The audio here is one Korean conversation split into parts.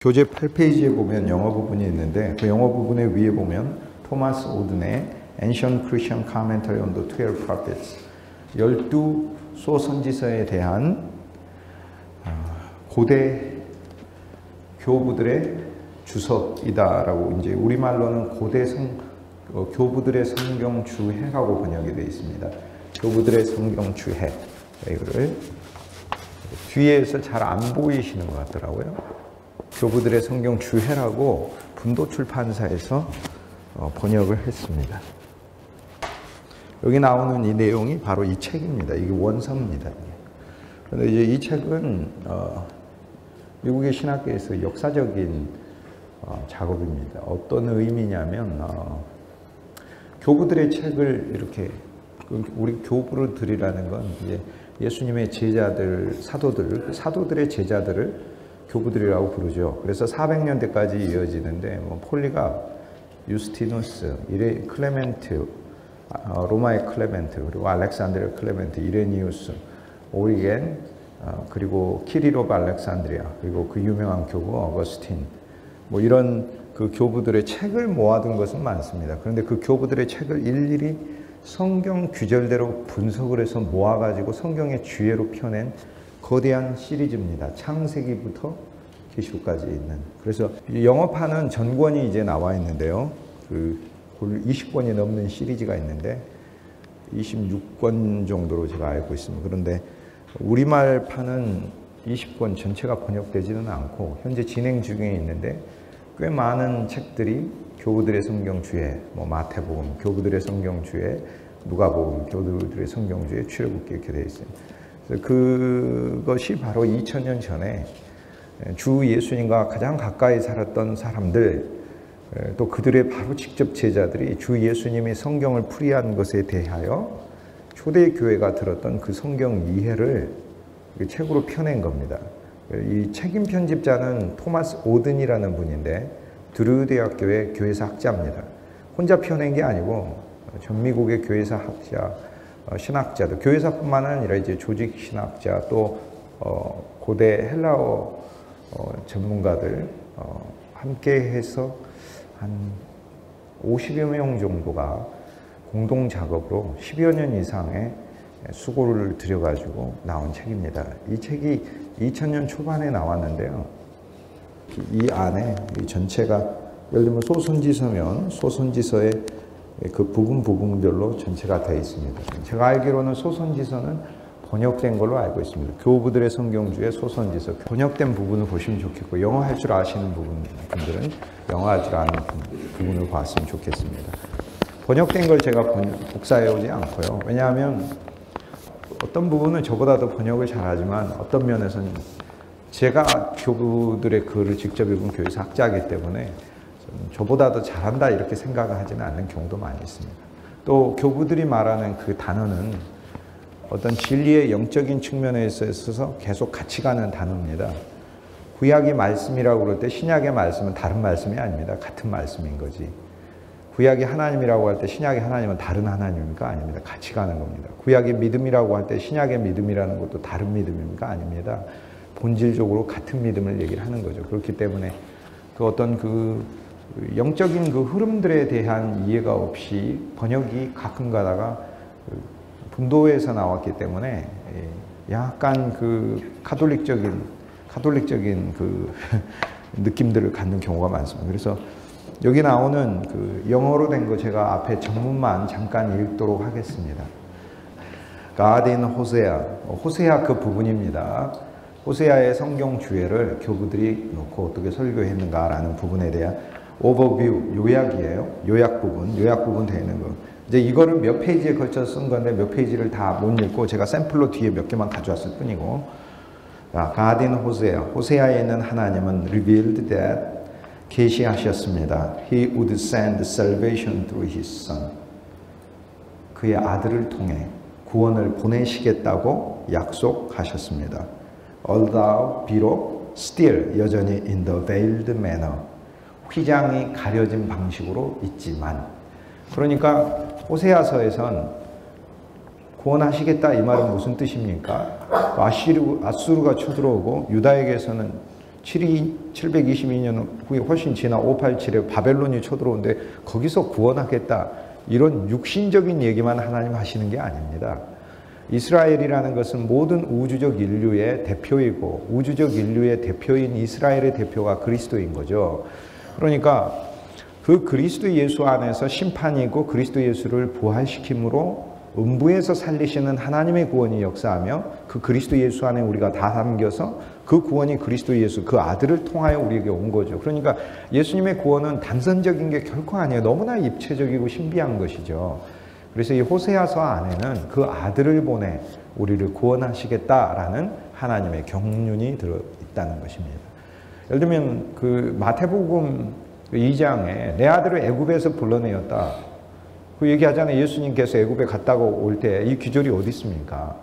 교재 8페이지에 보면 영어 부분이 있는데 그 영어 부분의 위에 보면 토마스 오든의 Ancient Christian Commentary on the 12 Prophets 12 선지서에 대한 고대 교부들의 주석이다라고 이제 우리말로는 고대 교부들의 성경 주해라고 번역이 되어 있습니다. 교부들의 성경 주해. 이거를 뒤에서 잘 안 보이시는 것 같더라고요. 교부들의 성경 주해라고 분도 출판사에서 번역을 했습니다. 여기 나오는 이 내용이 바로 이 책입니다. 이게 원서입니다. 그런데 이제 이 책은 미국의 신학계에서 역사적인 작업입니다. 어떤 의미냐면 교부들의 책을 이렇게 우리 교부들이라는 건 이제 예수님의 제자들, 사도들의 제자들을 교부들이라고 부르죠. 그래서 400년대까지 이어지는데 폴리가 유스티누스, 클레멘트, 로마의 클레멘트, 그리고 알렉산드리아 클레멘트, 이레니우스, 오리겐, 그리고 키릴 오브 알렉산드리아, 그리고 그 유명한 교부 어거스틴, 이런 그 교부들의 책을 모아둔 것은 많습니다. 그런데 그 교부들의 책을 일일이 성경 규절대로 분석을 해서 모아가지고 성경의 주예로 펴낸 거대한 시리즈입니다. 창세기부터 계시록까지 있는. 그래서 영어판은 전권이 이제 나와 있는데요. 그 20권이 넘는 시리즈가 있는데 26권 정도로 제가 알고 있습니다. 그런데 우리말판은 20권 전체가 번역되지는 않고 현재 진행 중에 있는데 꽤 많은 책들이 교부들의 성경주에, 마태복음, 교부들의 성경주에, 누가복음, 교부들의 성경주에, 출애굽기 이렇게 되어 있습니다. 그래서 그것이 바로 2000년 전에 주 예수님과 가장 가까이 살았던 사람들, 또 그들의 바로 직접 제자들이 주 예수님이 성경을 풀이한 것에 대하여 초대교회가 들었던 그 성경 이해를 책으로 펴낸 겁니다. 이 책임 편집자는 토마스 오든이라는 분인데 드루 대학교의 교회사 학자입니다. 혼자 펴낸 게 아니고 전 미국의 교회사 학자, 신학자들, 교회사뿐만 아니라 이제 조직 신학자 또 고대 헬라어 전문가들 함께해서 한 50여 명 정도가 공동 작업으로 10여 년 이상의 수고를 들여가지고 나온 책입니다. 이 책이 2000년 초반에 나왔는데요. 이 안에 이 전체가 예를 들면 소선지서면 소선지서의 그 부분별로 전체가 되어 있습니다. 제가 알기로는 소선지서는 번역된 걸로 알고 있습니다. 교부들의 성경주의 소선지서 번역된 부분을 보시면 좋겠고 영어 할 줄 아시는 분들은 영어 할 줄 아는 부분을 봤으면 좋겠습니다. 번역된 걸 제가 복사해 오지 않고요. 왜냐하면 어떤 부분은 저보다도 번역을 잘하지만 어떤 면에서는 제가 교부들의 글을 직접 읽은 교회사 학자이기 때문에 저보다도 잘한다 이렇게 생각을 하지는 않는 경우도 많이 있습니다. 또 교부들이 말하는 그 단어는 어떤 진리의 영적인 측면에 있어서 계속 같이 가는 단어입니다. 구약이 말씀이라고 그럴 때 신약의 말씀은 다른 말씀이 아닙니다. 같은 말씀인 거지. 구약이 하나님이라고 할 때 신약의 하나님은 다른 하나님입니까? 아닙니다. 같이 가는 겁니다. 구약이 믿음이라고 할 때 신약의 믿음이라는 것도 다른 믿음입니까? 아닙니다. 본질적으로 같은 믿음을 얘기를 하는 거죠. 그렇기 때문에 그 어떤 그 영적인 그 흐름들에 대한 이해가 없이 번역이 가끔 가다가 분도에서 나왔기 때문에 약간 그 카톨릭적인 그 느낌들을 갖는 경우가 많습니다. 그래서 여기 나오는 그 영어로 된 거 제가 앞에 전문만 잠깐 읽도록 하겠습니다. God in Hosea, 호세아 그 부분입니다. 호세아의 성경 주해를 교부들이 놓고 어떻게 설교했는가라는 부분에 대한 오버뷰, 요약이에요. 요약 부분 되어 있는 거. 이제 이거를 몇 페이지에 걸쳐 쓴 건데 몇 페이지를 다 못 읽고 제가 샘플로 뒤에 몇 개만 가져왔을 뿐이고. God in Hosea, 호세아에 있는 하나님은 revealed that 계시하셨습니다. He would send salvation through his son. 그의 아들을 통해 구원을 보내시겠다고 약속하셨습니다. Although 비록 still 여전히 in the veiled manner 휘장이 가려진 방식으로 있지만 그러니까 호세아서에선 구원하시겠다 이 말은 무슨 뜻입니까? 아수르가 쳐들어오고 유다에게서는 722년 후에 훨씬 지나 587에 바벨론이 쳐들어오는데 거기서 구원하겠다. 이런 육신적인 얘기만 하나님 하시는 게 아닙니다. 이스라엘이라는 것은 모든 우주적 인류의 대표이고 우주적 인류의 대표인 이스라엘의 대표가 그리스도인 거죠. 그러니까 그 그리스도 예수 안에서 심판이고 그리스도 예수를 부활시킴으로 음부에서 살리시는 하나님의 구원이 역사하며 그 그리스도 예수 안에 우리가 다 담겨서 그 구원이 그리스도 예수 그 아들을 통하여 우리에게 온 거죠. 그러니까 예수님의 구원은 단선적인 게 결코 아니에요. 너무나 입체적이고 신비한 것이죠. 그래서 이 호세아서 안에는 그 아들을 보내 우리를 구원하시겠다라는 하나님의 경륜이 들어있다는 것입니다. 예를 들면 그 마태복음 2장에 내 아들을 애굽에서 불러내었다. 그 얘기하잖아요. 예수님께서 애굽에 갔다가 올 때 이 기절이 어디 있습니까?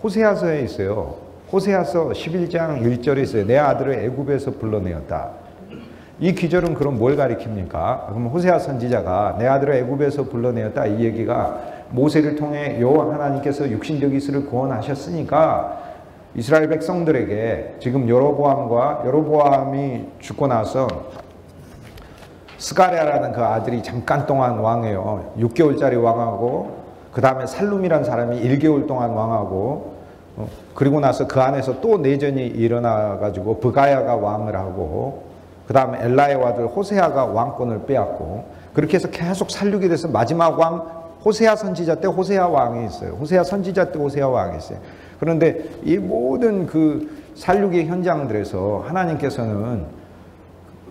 호세아서에 있어요. 호세아서 11장 1절에 있어요. 내 아들을 애굽에서 불러내었다. 이 기절은 그럼 뭘 가리킵니까? 그럼 호세아 선지자가 내 아들을 애굽에서 불러내었다. 이 얘기가 모세를 통해 여호와 하나님께서 육신적 이스라엘을 구원하셨으니까 이스라엘 백성들에게 지금 여로보암이 죽고 나서 스가랴라는 그 아들이 잠깐 동안 왕해요. 6개월짜리 왕하고 그 다음에 살룸이라는 사람이 1개월 동안 왕하고 그리고 나서 그 안에서 또 내전이 일어나가지고 브가야가 왕을 하고 그 다음에 엘라의 아들 호세아가 왕권을 빼앗고 그렇게 해서 계속 살육이 돼서 마지막 왕 호세아 선지자 때 호세아 왕이 있어요. 호세아 선지자 때 호세아 왕이 있어요. 그런데 이 모든 그 살육의 현장들에서 하나님께서는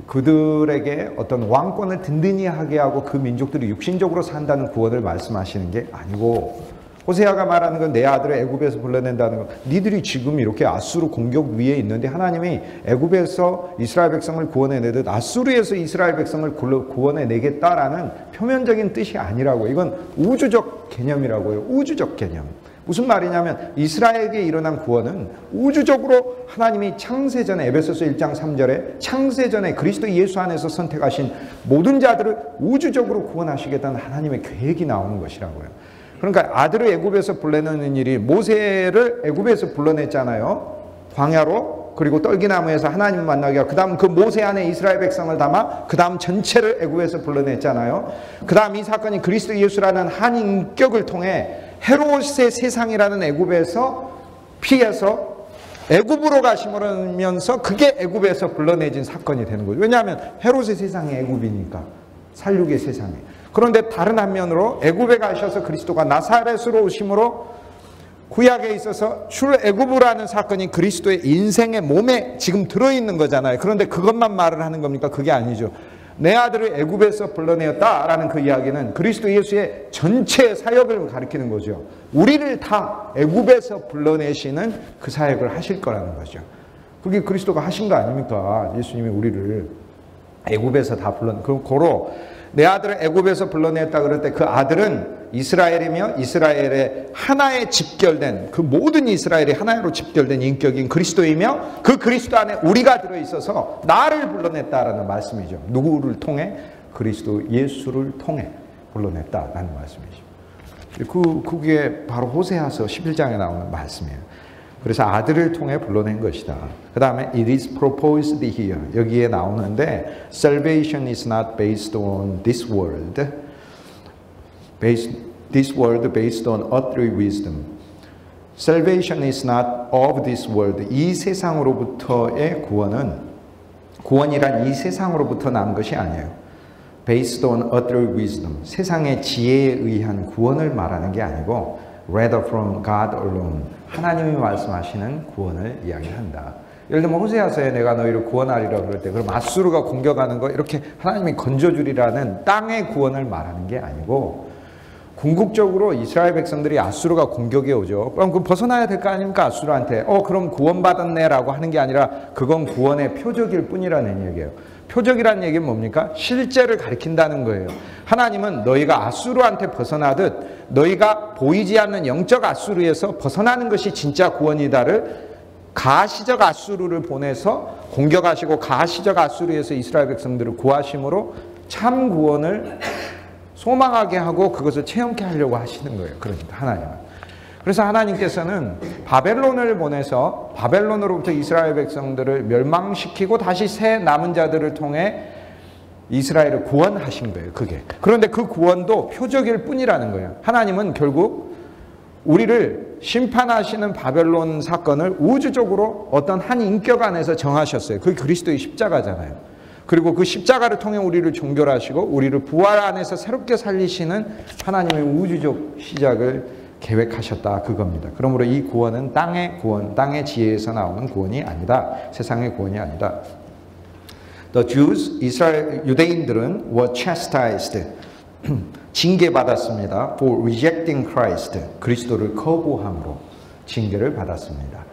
그들에게 어떤 왕권을 든든히 하게 하고 그 민족들이 육신적으로 산다는 구원을 말씀하시는 게 아니고 호세아가 말하는 건 내 아들을 애굽에서 불러낸다는 건 니들이 지금 이렇게 아수르 공격 위에 있는데 하나님이 애굽에서 이스라엘 백성을 구원해내듯 아수르에서 이스라엘 백성을 구원해내겠다라는 표면적인 뜻이 아니라고. 이건 우주적 개념이라고요. 우주적 개념. 무슨 말이냐면 이스라엘에게 일어난 구원은 우주적으로 하나님이 창세전에 에베소서 1장 3절에 창세전에 그리스도 예수 안에서 선택하신 모든 자들을 우주적으로 구원하시겠다는 하나님의 계획이 나오는 것이라고요. 그러니까 아들을 애굽에서 불러내는 일이 모세를 애굽에서 불러냈잖아요. 광야로. 그리고 떨기나무에서 하나님 만나게 하고 그 다음 그 모세 안에 이스라엘 백성을 담아 그 다음 전체를 애굽에서 불러냈잖아요. 그 다음 이 사건이 그리스도 예수라는 한 인격을 통해 헤롯의 세상이라는 애굽에서 피해서 애굽으로 가시면서 그게 애굽에서 불러내진 사건이 되는 거죠. 왜냐하면 헤롯의 세상이 애굽이니까 살육의 세상이. 그런데 다른 한면으로 애굽에 가셔서 그리스도가 나사렛으로 오심으로 구약에 있어서 출애굽이라는 사건이 그리스도의 인생의 몸에 지금 들어있는 거잖아요. 그런데 그것만 말을 하는 겁니까? 그게 아니죠. 내 아들을 애굽에서 불러내었다라는 그 이야기는 그리스도 예수의 전체 사역을 가리키는 거죠. 우리를 다 애굽에서 불러내시는 그 사역을 하실 거라는 거죠. 그게 그리스도가 하신 거 아닙니까? 예수님이 우리를 애굽에서 다 그럼 고로 내 아들을 애굽에서 불러냈다 그럴 때 그 아들은 이스라엘이며 이스라엘의 하나에 집결된 그 모든 이스라엘이 하나로 집결된 인격인 그리스도이며 그 그리스도 안에 우리가 들어있어서 나를 불러냈다라는 말씀이죠. 누구를 통해? 그리스도 예수를 통해 불러냈다라는 말씀이죠. 그게 바로 호세아서 11장에 나오는 말씀이에요. 그래서 아들을 통해 불러낸 것이다. 그 다음에 it is proposed here. 여기에 나오는데 salvation is not based on this world. This world based on earthly wisdom. Salvation is not of this world. 이 세상으로부터의 구원이란 이 세상으로부터 난 것이 아니에요. Based on earthly wisdom. 세상의 지혜에 의한 구원을 말하는 게 아니고 rather from God alone. 하나님이 말씀하시는 구원을 이야기한다. 예를 들면 호세아서에 내가 너희를 구원하리라 그럴 때 그럼 아수르가 공격하는 거 이렇게 하나님이 건져주리라는 땅의 구원을 말하는 게 아니고 궁극적으로 이스라엘 백성들이 아수르가 공격해 오죠. 그럼 그 벗어나야 될 거 아닙니까? 아수르한테. 그럼 구원받았네라고 하는 게 아니라 그건 구원의 표적일 뿐이라는 얘기예요. 표적이라는 얘기는 뭡니까? 실제를 가리킨다는 거예요. 하나님은 너희가 아수르한테 벗어나듯 너희가 보이지 않는 영적 아수르에서 벗어나는 것이 진짜 구원이다를 가시적 아수르를 보내서 공격하시고 가시적 아수르에서 이스라엘 백성들을 구하심으로 참 구원을 소망하게 하고 그것을 체험케 하려고 하시는 거예요. 그러니까 하나님은. 그래서 하나님께서는 바벨론을 보내서 바벨론으로부터 이스라엘 백성들을 멸망시키고 다시 새 남은 자들을 통해 이스라엘을 구원하신 거예요. 그게. 그런데 그 구원도 표적일 뿐이라는 거예요. 하나님은 결국 우리를 심판하시는 바벨론 사건을 우주적으로 어떤 한 인격 안에서 정하셨어요. 그게 그리스도의 십자가잖아요. 그리고 그 십자가를 통해 우리를 종결하시고 우리를 부활 안에서 새롭게 살리시는 하나님의 우주적 시작을 계획하셨다 그겁니다. 그러므로 이 구원은 땅의 구원, 땅의 지혜에서 나오는 구원이 아니다. 세상의 구원이 아니다. The Jews, 이스라엘 유대인들은 were chastised, 징계받았습니다. For rejecting Christ, 그리스도를 거부함으로 징계를 받았습니다.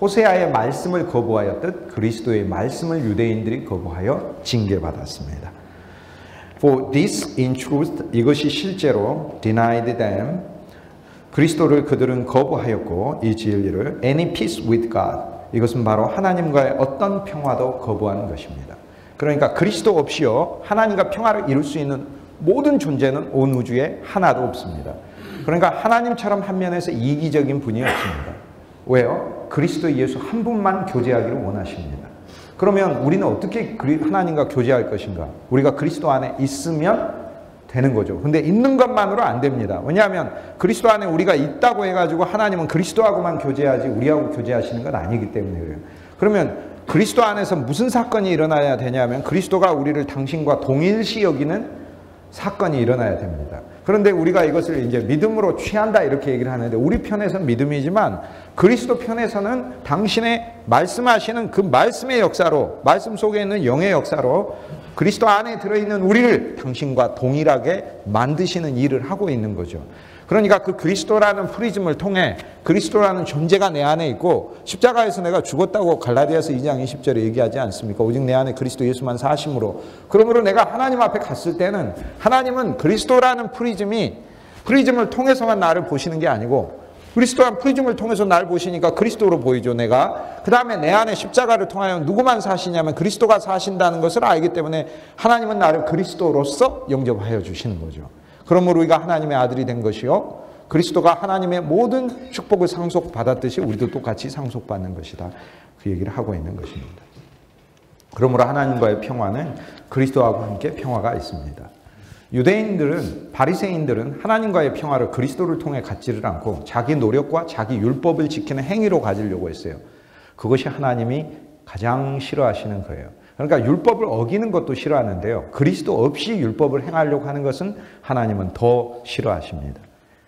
호세아의 말씀을 거부하였듯 그리스도의 말씀을 유대인들이 거부하여 징계받았습니다. For this in truth, 이것이 실제로 denied them, 그리스도를 그들은 거부하였고 이 진리를 any peace with God, 이것은 바로 하나님과의 어떤 평화도 거부하는 것입니다. 그러니까 그리스도 없이요 하나님과 평화를 이룰 수 있는 모든 존재는 온 우주에 하나도 없습니다. 그러니까 하나님처럼 한 면에서 이기적인 분이 없습니다. 왜요? 그리스도 예수 한 분만 교제하기를 원하십니다. 그러면 우리는 어떻게 하나님과 교제할 것인가? 우리가 그리스도 안에 있으면 되는 거죠. 근데 있는 것만으로 안 됩니다. 왜냐하면 그리스도 안에 우리가 있다고 해가지고 하나님은 그리스도하고만 교제하지 우리하고 교제하시는 건 아니기 때문에 그래요. 그러면 그리스도 안에서 무슨 사건이 일어나야 되냐면 그리스도가 우리를 당신과 동일시 여기는 사건이 일어나야 됩니다. 그런데 우리가 이것을 이제 믿음으로 취한다 이렇게 얘기를 하는데 우리 편에서는 믿음이지만 그리스도 편에서는 당신의 말씀하시는 그 말씀의 역사로 말씀 속에 있는 영의 역사로 그리스도 안에 들어있는 우리를 당신과 동일하게 만드시는 일을 하고 있는 거죠. 그러니까 그 그리스도라는 프리즘을 통해 그리스도라는 존재가 내 안에 있고 십자가에서 내가 죽었다고 갈라디아서 2장 20절에 얘기하지 않습니까? 오직 내 안에 그리스도 예수만 사심으로. 그러므로 내가 하나님 앞에 갔을 때는 하나님은 그리스도라는 프리즘을 통해서만 나를 보시는 게 아니고 그리스도란 프리즘을 통해서 나를 보시니까 그리스도로 보이죠, 내가. 그 다음에 내 안에 십자가를 통하여 누구만 사시냐면 그리스도가 사신다는 것을 알기 때문에 하나님은 나를 그리스도로서 영접하여 주시는 거죠. 그러므로 우리가 하나님의 아들이 된 것이요 그리스도가 하나님의 모든 축복을 상속받았듯이 우리도 똑같이 상속받는 것이다. 그 얘기를 하고 있는 것입니다. 그러므로 하나님과의 평화는 그리스도하고 함께 평화가 있습니다. 유대인들은 바리새인들은 하나님과의 평화를 그리스도를 통해 갖지를 않고 자기 노력과 자기 율법을 지키는 행위로 가지려고 했어요. 그것이 하나님이 가장 싫어하시는 거예요. 그러니까 율법을 어기는 것도 싫어하는데요. 그리스도 없이 율법을 행하려고 하는 것은 하나님은 더 싫어하십니다.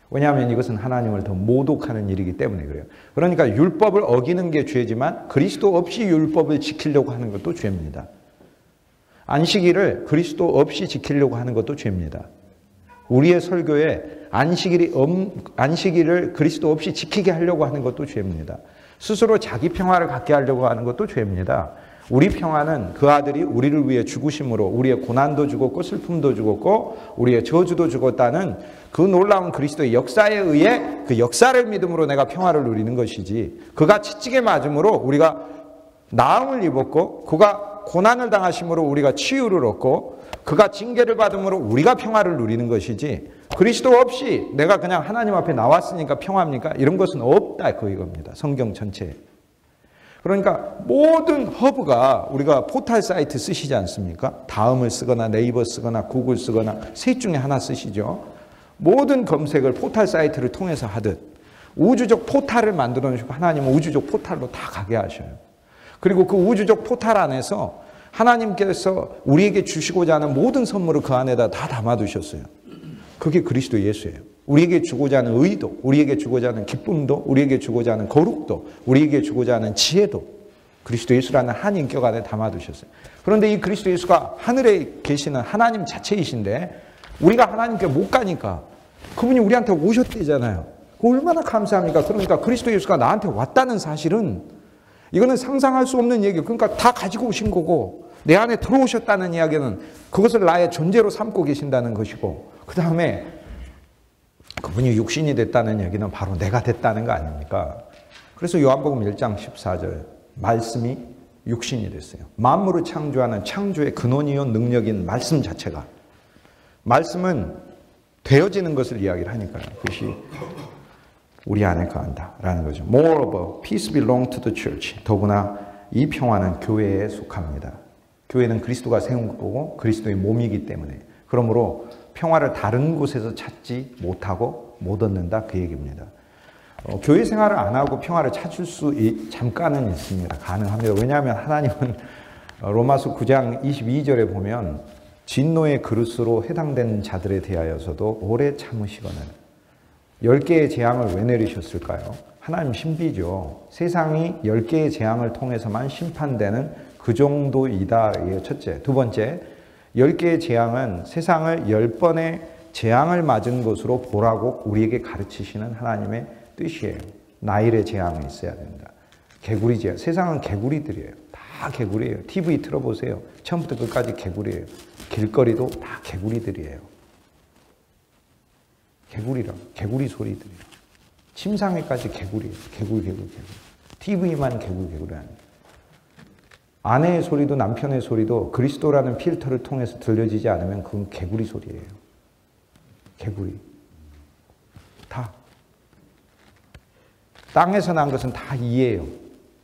왜냐하면 이것은 하나님을 더 모독하는 일이기 때문에 그래요. 그러니까 율법을 어기는 게 죄지만 그리스도 없이 율법을 지키려고 하는 것도 죄입니다. 안식일을 그리스도 없이 지키려고 하는 것도 죄입니다. 우리의 설교에 안식일을 그리스도 없이 지키게 하려고 하는 것도 죄입니다. 스스로 자기 평화를 갖게 하려고 하는 것도 죄입니다. 우리 평화는 그 아들이 우리를 위해 죽으심으로 우리의 고난도 죽었고 슬픔도 죽었고 우리의 저주도 죽었다는 그 놀라운 그리스도의 역사에 의해 그 역사를 믿음으로 내가 평화를 누리는 것이지 그가 채찍에 맞음으로 우리가 나음을 입었고 그가 고난을 당하심으로 우리가 치유를 얻고 그가 징계를 받음으로 우리가 평화를 누리는 것이지 그리스도 없이 내가 그냥 하나님 앞에 나왔으니까 평화입니까? 이런 것은 없다 그겁니다. 성경 전체에. 그러니까 모든 허브가 우리가 포털 사이트 쓰시지 않습니까? 다음을 쓰거나 네이버 쓰거나 구글 쓰거나 셋 중에 하나 쓰시죠. 모든 검색을 포털 사이트를 통해서 하듯 우주적 포탈을 만들어 놓으시고 하나님은 우주적 포탈로 다 가게 하셔요. 그리고 그 우주적 포탈 안에서 하나님께서 우리에게 주시고자 하는 모든 선물을 그 안에다 다 담아두셨어요. 그게 그리스도 예수예요. 우리에게 주고자 하는 의도, 우리에게 주고자 하는 기쁨도, 우리에게 주고자 하는 거룩도, 우리에게 주고자 하는 지혜도 그리스도 예수라는 한 인격 안에 담아두셨어요. 그런데 이 그리스도 예수가 하늘에 계시는 하나님 자체이신데 우리가 하나님께 못 가니까 그분이 우리한테 오셨대잖아요. 얼마나 감사합니까? 그러니까 그리스도 예수가 나한테 왔다는 사실은 이거는 상상할 수 없는 얘기예요. 그러니까 다 가지고 오신 거고 내 안에 들어오셨다는 이야기는 그것을 나의 존재로 삼고 계신다는 것이고 그 다음에 그분이 육신이 됐다는 얘기는 바로 내가 됐다는 거 아닙니까? 그래서 요한복음 1장 14절 말씀이 육신이 됐어요. 만물을 창조하는 창조의 근원이요 능력인 말씀 자체가 말씀은 되어지는 것을 이야기를 하니까요. 그것이 우리 안에 거한다라는 거죠. Moreover, peace belongs to the church. 더구나 이 평화는 교회에 속합니다. 교회는 그리스도가 세운 거고 그리스도의 몸이기 때문에 그러므로 평화를 다른 곳에서 찾지 못하고 못 얻는다 그 얘기입니다. 교회 생활을 안 하고 평화를 찾을 수 잠깐은 있습니다. 가능합니다. 왜냐하면 하나님은 로마서 9장 22절에 보면 진노의 그릇으로 해당된 자들에 대하여서도 오래 참으시거늘 10개의 재앙을 왜 내리셨을까요? 하나님 신비죠. 세상이 10개의 재앙을 통해서만 심판되는 그 정도이다. 첫째. 두 번째, 10개의 재앙은 세상을 10번의 재앙을 맞은 것으로 보라고 우리에게 가르치시는 하나님의 뜻이에요. 나일의 재앙이 있어야 된다. 개구리 재앙. 세상은 개구리들이에요. 다 개구리예요. TV 틀어보세요. 처음부터 끝까지 개구리예요. 길거리도 다 개구리들이에요. 개구리라. 개구리 소리들이에요. 침상에까지 개구리예요. 개구리. TV만 개구리 아니에요. 아내의 소리도 남편의 소리도 그리스도라는 필터를 통해서 들려지지 않으면 그건 개구리 소리예요. 개구리. 다. 땅에서 난 것은 다 이예요.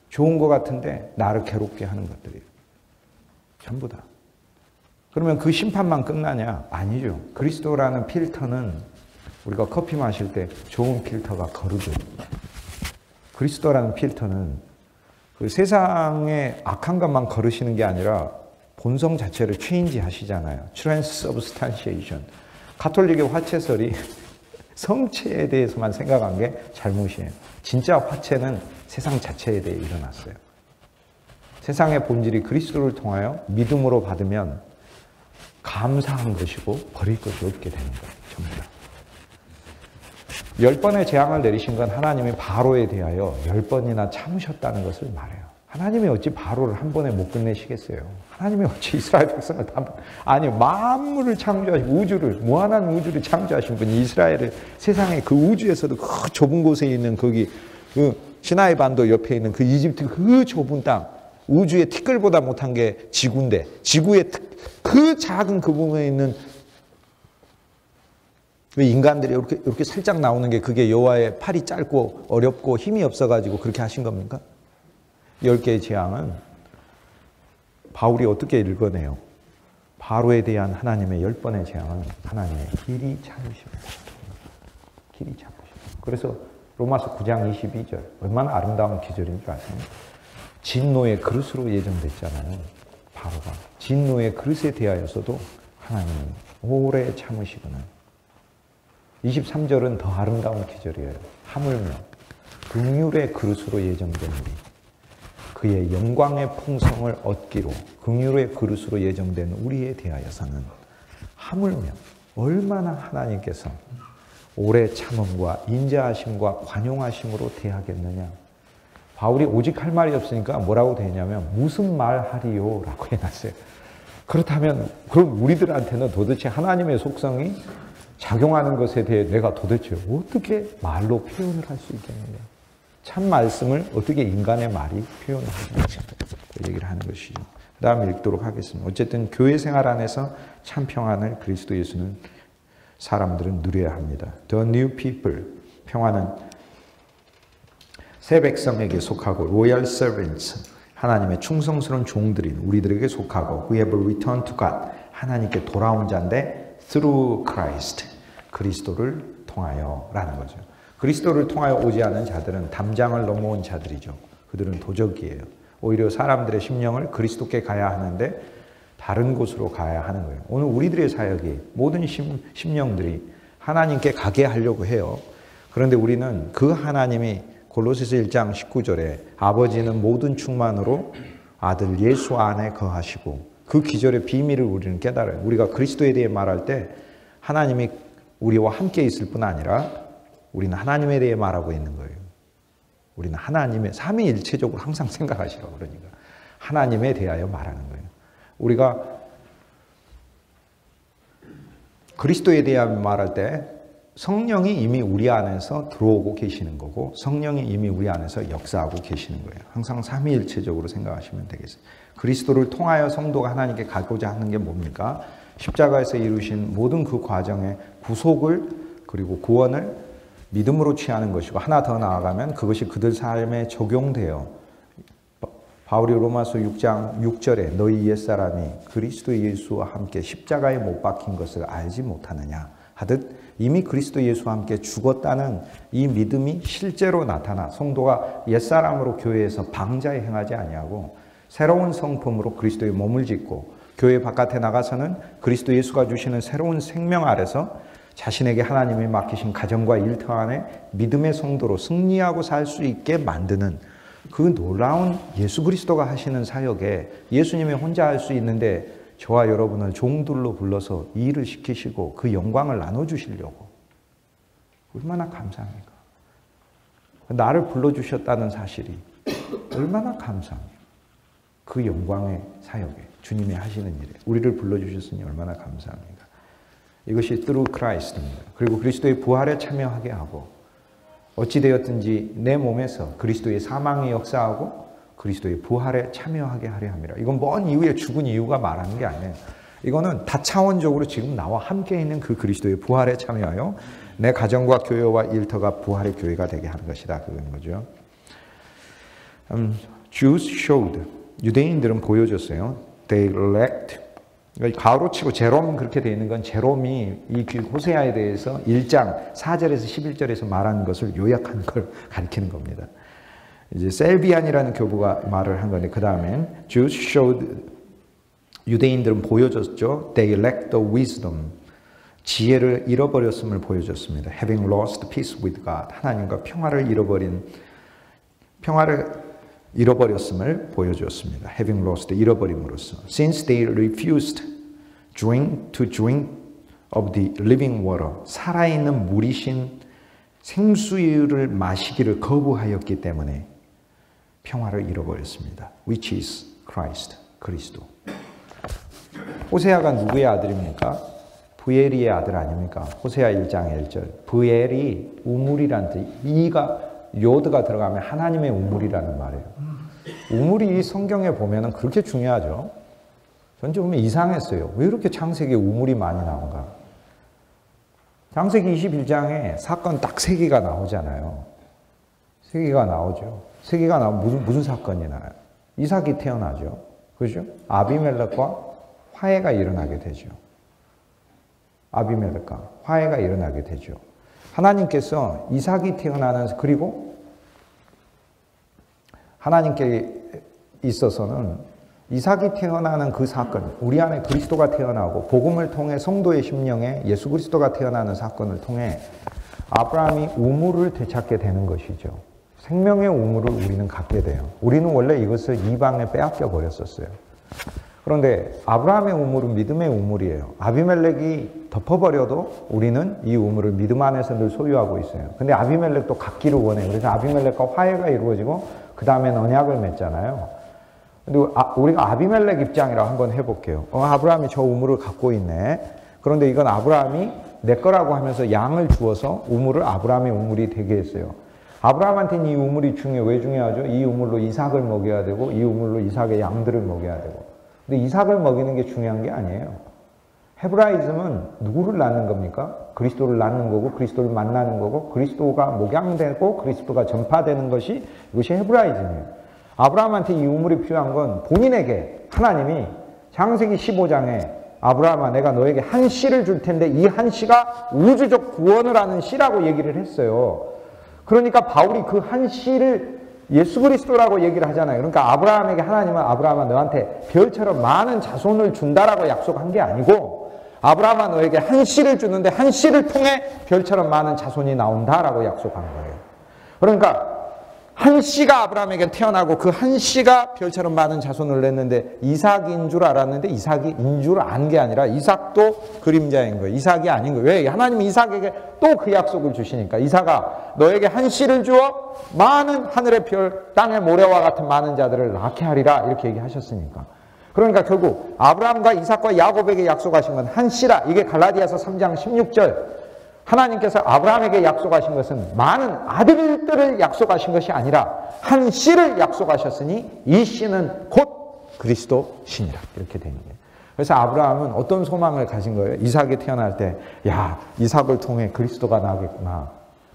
좋은 것 같은데 나를 괴롭게 하는 것들이에요. 전부 다. 그러면 그 심판만 끝나냐? 아니죠. 그리스도라는 필터는 우리가 커피 마실 때 좋은 필터가 거르죠. 그리스도라는 필터는 그 세상의 악한 것만 거르시는 게 아니라 본성 자체를 체인지 하시잖아요. 트랜스서브스탄시에이션. 가톨릭의 화채설이 성체에 대해서만 생각한 게 잘못이에요. 진짜 화채는 세상 자체에 대해 일어났어요. 세상의 본질이 그리스도를 통하여 믿음으로 받으면 감사한 것이고 버릴 것이 없게 되는 거예요. 전부 다. 10번의 재앙을 내리신 건 하나님이 바로에 대하여 10번이나 참으셨다는 것을 말해요. 하나님이 어찌 바로를 한 번에 못 끝내시겠어요? 하나님이 어찌 이스라엘 백성을 아니 만물을 창조하신 우주를 무한한 우주를 창조하신 분이 이스라엘을 세상의 그 우주에서도 그 좁은 곳에 있는 거기 그 시나이 반도 옆에 있는 그 이집트 그 좁은 땅 우주의 티끌보다 못한 게 지구인데 지구의 그 작은 그 부분에 있는 그 인간들이 이렇게 살짝 나오는 게 그게 여호와의 팔이 짧고 어렵고 힘이 없어가지고 그렇게 하신 겁니까? 10개의 재앙은 바울이 어떻게 읽어내요? 바로에 대한 하나님의 10번의 재앙은 하나님의 길이 참으십니다. 길이 참으십니다. 그래서 로마서 9장 22절 얼마나 아름다운 기절인 줄 아세요? 진노의 그릇으로 예정됐잖아요. 바로가 진노의 그릇에 대하여서도 하나님은 오래 참으시구나. 23절은 더 아름다운 기절이에요. 하물며 긍휼의 그릇으로 예정된 우리 그의 영광의 풍성을 얻기로 긍휼의 그릇으로 예정된 우리에 대하여서는 하물며 얼마나 하나님께서 오래 참음과 인자하심과 관용하심으로 대하겠느냐. 바울이 오직 할 말이 없으니까 뭐라고 되냐면 무슨 말 하리요 라고 해놨어요. 그렇다면 그럼 우리들한테는 도대체 하나님의 속성이 작용하는 것에 대해 내가 도대체 어떻게 말로 표현을 할 수 있겠느냐. 참 말씀을 어떻게 인간의 말이 표현을 하느냐. 그 얘기를 하는 것이죠. 그 다음 읽도록 하겠습니다. 어쨌든 교회 생활 안에서 참 평안을 그리스도 예수는 사람들은 누려야 합니다. The new people. 평안은 새 백성에게 속하고 royal servants. 하나님의 충성스러운 종들인 우리들에게 속하고 we have returned to God. 하나님께 돌아온 자인데 through Christ, 그리스도를 통하여 라는 거죠. 그리스도를 통하여 오지 않은 자들은 담장을 넘어온 자들이죠. 그들은 도적이에요. 오히려 사람들의 심령을 그리스도께 가야 하는데 다른 곳으로 가야 하는 거예요. 오늘 우리들의 사역이 모든 심령들이 하나님께 가게 하려고 해요. 그런데 우리는 그 하나님이 골로새서 1장 19절에 아버지는 모든 충만으로 아들 예수 안에 거하시고 그 기절의 비밀을 우리는 깨달아요. 우리가 그리스도에 대해 말할 때 하나님이 우리와 함께 있을 뿐 아니라 우리는 하나님에 대해 말하고 있는 거예요. 우리는 하나님의 삼위일체적으로 항상 생각하시라고 그러니까 하나님에 대하여 말하는 거예요. 우리가 그리스도에 대하여 말할 때 성령이 이미 우리 안에서 들어오고 계시는 거고 성령이 이미 우리 안에서 역사하고 계시는 거예요. 항상 삼위일체적으로 생각하시면 되겠어요. 그리스도를 통하여 성도가 하나님께 가고자 하는 게 뭡니까? 십자가에서 이루신 모든 그 과정의 구속을 그리고 구원을 믿음으로 취하는 것이고 하나 더 나아가면 그것이 그들 삶에 적용돼요. 바울이 로마서 6장 6절에 너희 옛사람이 그리스도 예수와 함께 십자가에 못 박힌 것을 알지 못하느냐 하듯 이미 그리스도 예수와 함께 죽었다는 이 믿음이 실제로 나타나 성도가 옛사람으로 교회에서 방자에 행하지 아니하고 새로운 성품으로 그리스도의 몸을 짓고 교회 바깥에 나가서는 그리스도 예수가 주시는 새로운 생명 아래서 자신에게 하나님이 맡기신 가정과 일터 안에 믿음의 성도로 승리하고 살 수 있게 만드는 그 놀라운 예수 그리스도가 하시는 사역에 예수님이 혼자 할 수 있는데 저와 여러분을 종들로 불러서 이 일을 시키시고 그 영광을 나눠주시려고 얼마나 감사합니까? 나를 불러주셨다는 사실이 얼마나 감사합니까? 그 영광의 사역에 주님이 하시는 일에 우리를 불러주셨으니 얼마나 감사합니까? 이것이 through Christ입니다. 그리고 그리스도의 부활에 참여하게 하고 어찌되었든지 내 몸에서 그리스도의 사망이 역사하고 그리스도의 부활에 참여하게 하려 함이라. 이건 먼 이후에 죽은 이유가 말하는 게 아니에요. 이거는 다차원적으로 지금 나와 함께 있는 그 그리스도의 부활에 참여하여 내 가정과 교회와 일터가 부활의 교회가 되게 하는 것이다. 그런 거죠. Jews showed. 유대인들은 보여줬어요. They lacked. 가로치고 제롬 그렇게 되어 있는 건 제롬이 이 호세아에 대해서 1장 4절에서 11절에서 말하는 것을 요약한 걸 가리키는 겁니다. 이제 셀비안이라는 교부가 말을 한 건데 그 다음엔 Jews showed 유대인들은 보여줬죠. They lacked the wisdom. 지혜를 잃어버렸음을 보여줬습니다. Having lost peace with God. 하나님과 평화를 잃어버렸음을 보여주었습니다. Having lost, 잃어버림으로써. Since they refused to drink of the living water. 살아있는 물이신 생수를 마시기를 거부하였기 때문에 평화를 잃어버렸습니다. Which is Christ, 그리스도. 호세아가 누구의 아들입니까? 브엘의 아들 아닙니까? 호세아 1장 1절. 브엘이 우물이란 뜻. 이가 요드가 들어가면 하나님의 우물이라는 말이에요. 우물이 성경에 보면은 그렇게 중요하죠. 전 좀 이상했어요. 왜 이렇게 창세기에 우물이 많이 나온가? 창세기 21장에 사건 딱 3개가 나오잖아요. 3개가 나오죠. 3개가 나오면 무슨 사건이 나요? 이삭이 태어나죠. 그죠? 아비멜렉과 화해가 일어나게 되죠. 아비멜렉과 화해가 일어나게 되죠. 하나님께서 이삭이 태어나는 그리고 하나님께 있어서는 이삭이 태어나는 그 사건, 우리 안에 그리스도가 태어나고 복음을 통해 성도의 심령에 예수 그리스도가 태어나는 사건을 통해 아브라함이 우물을 되찾게 되는 것이죠. 생명의 우물을 우리는 갖게 돼요. 우리는 원래 이것을 이방에 빼앗겨 버렸었어요. 그런데 아브라함의 우물은 믿음의 우물이에요. 아비멜렉이 덮어버려도 우리는 이 우물을 믿음 안에서 늘 소유하고 있어요. 근데 아비멜렉도 갖기를 원해요. 그래서 아비멜렉과 화해가 이루어지고 그 다음엔 언약을 맺잖아요. 근데 우리가 아비멜렉 입장이라 한번 해볼게요. 아브라함이 저 우물을 갖고 있네. 그런데 이건 아브라함이 내 거라고 하면서 양을 주어서 우물을 아브라함의 우물이 되게 했어요. 아브라함한테는 이 우물이 왜 중요하죠? 이 우물로 이삭을 먹여야 되고 이 우물로 이삭의 양들을 먹여야 되고. 근데 이삭을 먹이는 게 중요한 게 아니에요. 헤브라이즘은 누구를 낳는 겁니까? 그리스도를 낳는 거고 그리스도를 만나는 거고 그리스도가 목양되고 그리스도가 전파되는 것이 이것이 헤브라이즘이에요. 아브라함한테 이 우물이 필요한 건 본인에게 하나님이 창세기 15장에 아브라함아 내가 너에게 한 씨를 줄 텐데 이 한 씨가 우주적 구원을 하는 씨라고 얘기를 했어요. 그러니까 바울이 그 한 씨를 예수 그리스도라고 얘기를 하잖아요. 그러니까 아브라함에게 하나님은 아브라함아 너한테 별처럼 많은 자손을 준다라고 약속한 게 아니고 아브라함아 너에게 한 씨를 주는데 한 씨를 통해 별처럼 많은 자손이 나온다라고 약속한 거예요. 그러니까 한 씨가 아브라함에게 태어나고 그 한 씨가 별처럼 많은 자손을 냈는데 이삭인 줄 알았는데 이삭인 줄 안 게 아니라 이삭도 그림자인 거예요. 이삭이 아닌 거예요. 왜? 하나님이 이삭에게 또 그 약속을 주시니까 이삭아 너에게 한 씨를 주어 많은 하늘의 별 땅의 모래와 같은 많은 자들을 낳게 하리라 이렇게 얘기하셨으니까. 그러니까 결국 아브라함과 이삭과 야곱에게 약속하신 건 한 씨라. 이게 갈라디아서 3장 16절. 하나님께서 아브라함에게 약속하신 것은 많은 아들들을 약속하신 것이 아니라 한 씨를 약속하셨으니 이 씨는 곧 그리스도 신이라 이렇게 된 거예요. 그래서 아브라함은 어떤 소망을 가진 거예요? 이삭이 태어날 때 야 이삭을 통해 그리스도가 나겠구나.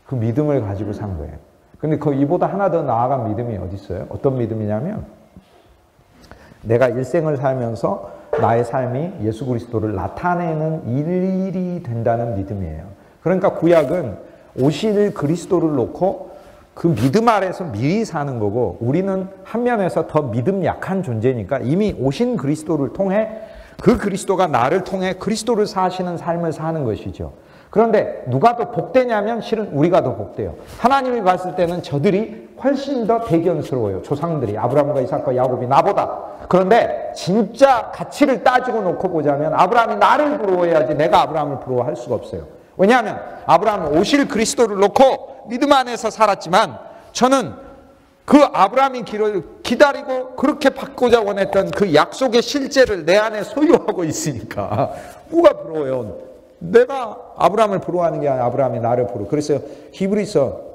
그 믿음을 가지고 산 거예요. 근데 이보다 하나 더 나아간 믿음이 어디 있어요? 어떤 믿음이냐면 내가 일생을 살면서 나의 삶이 예수 그리스도를 나타내는 일이 된다는 믿음이에요. 그러니까 구약은 오실 그리스도를 놓고 그 믿음 아래서 미리 사는 거고, 우리는 한 면에서 더 믿음 약한 존재니까 이미 오신 그리스도를 통해 그 그리스도가 나를 통해 그리스도를 사시는 삶을 사는 것이죠. 그런데 누가 더 복되냐면 실은 우리가 더 복돼요. 하나님이 봤을 때는 저들이 훨씬 더 대견스러워요. 조상들이, 아브라함과 이삭과 야곱이 나보다. 그런데 진짜 가치를 따지고 놓고 보자면 아브라함이 나를 부러워해야지 내가 아브라함을 부러워할 수가 없어요. 왜냐하면 아브라함은 오실 그리스도를 놓고 믿음 안에서 살았지만, 저는 그 아브라함이 기다리고 그렇게 받고자 원했던 그 약속의 실제를 내 안에 소유하고 있으니까 뭐가 부러워요? 내가 아브라함을 부러워하는 게 아니라 아브라함이 나를 부러워. 그래서 히브리서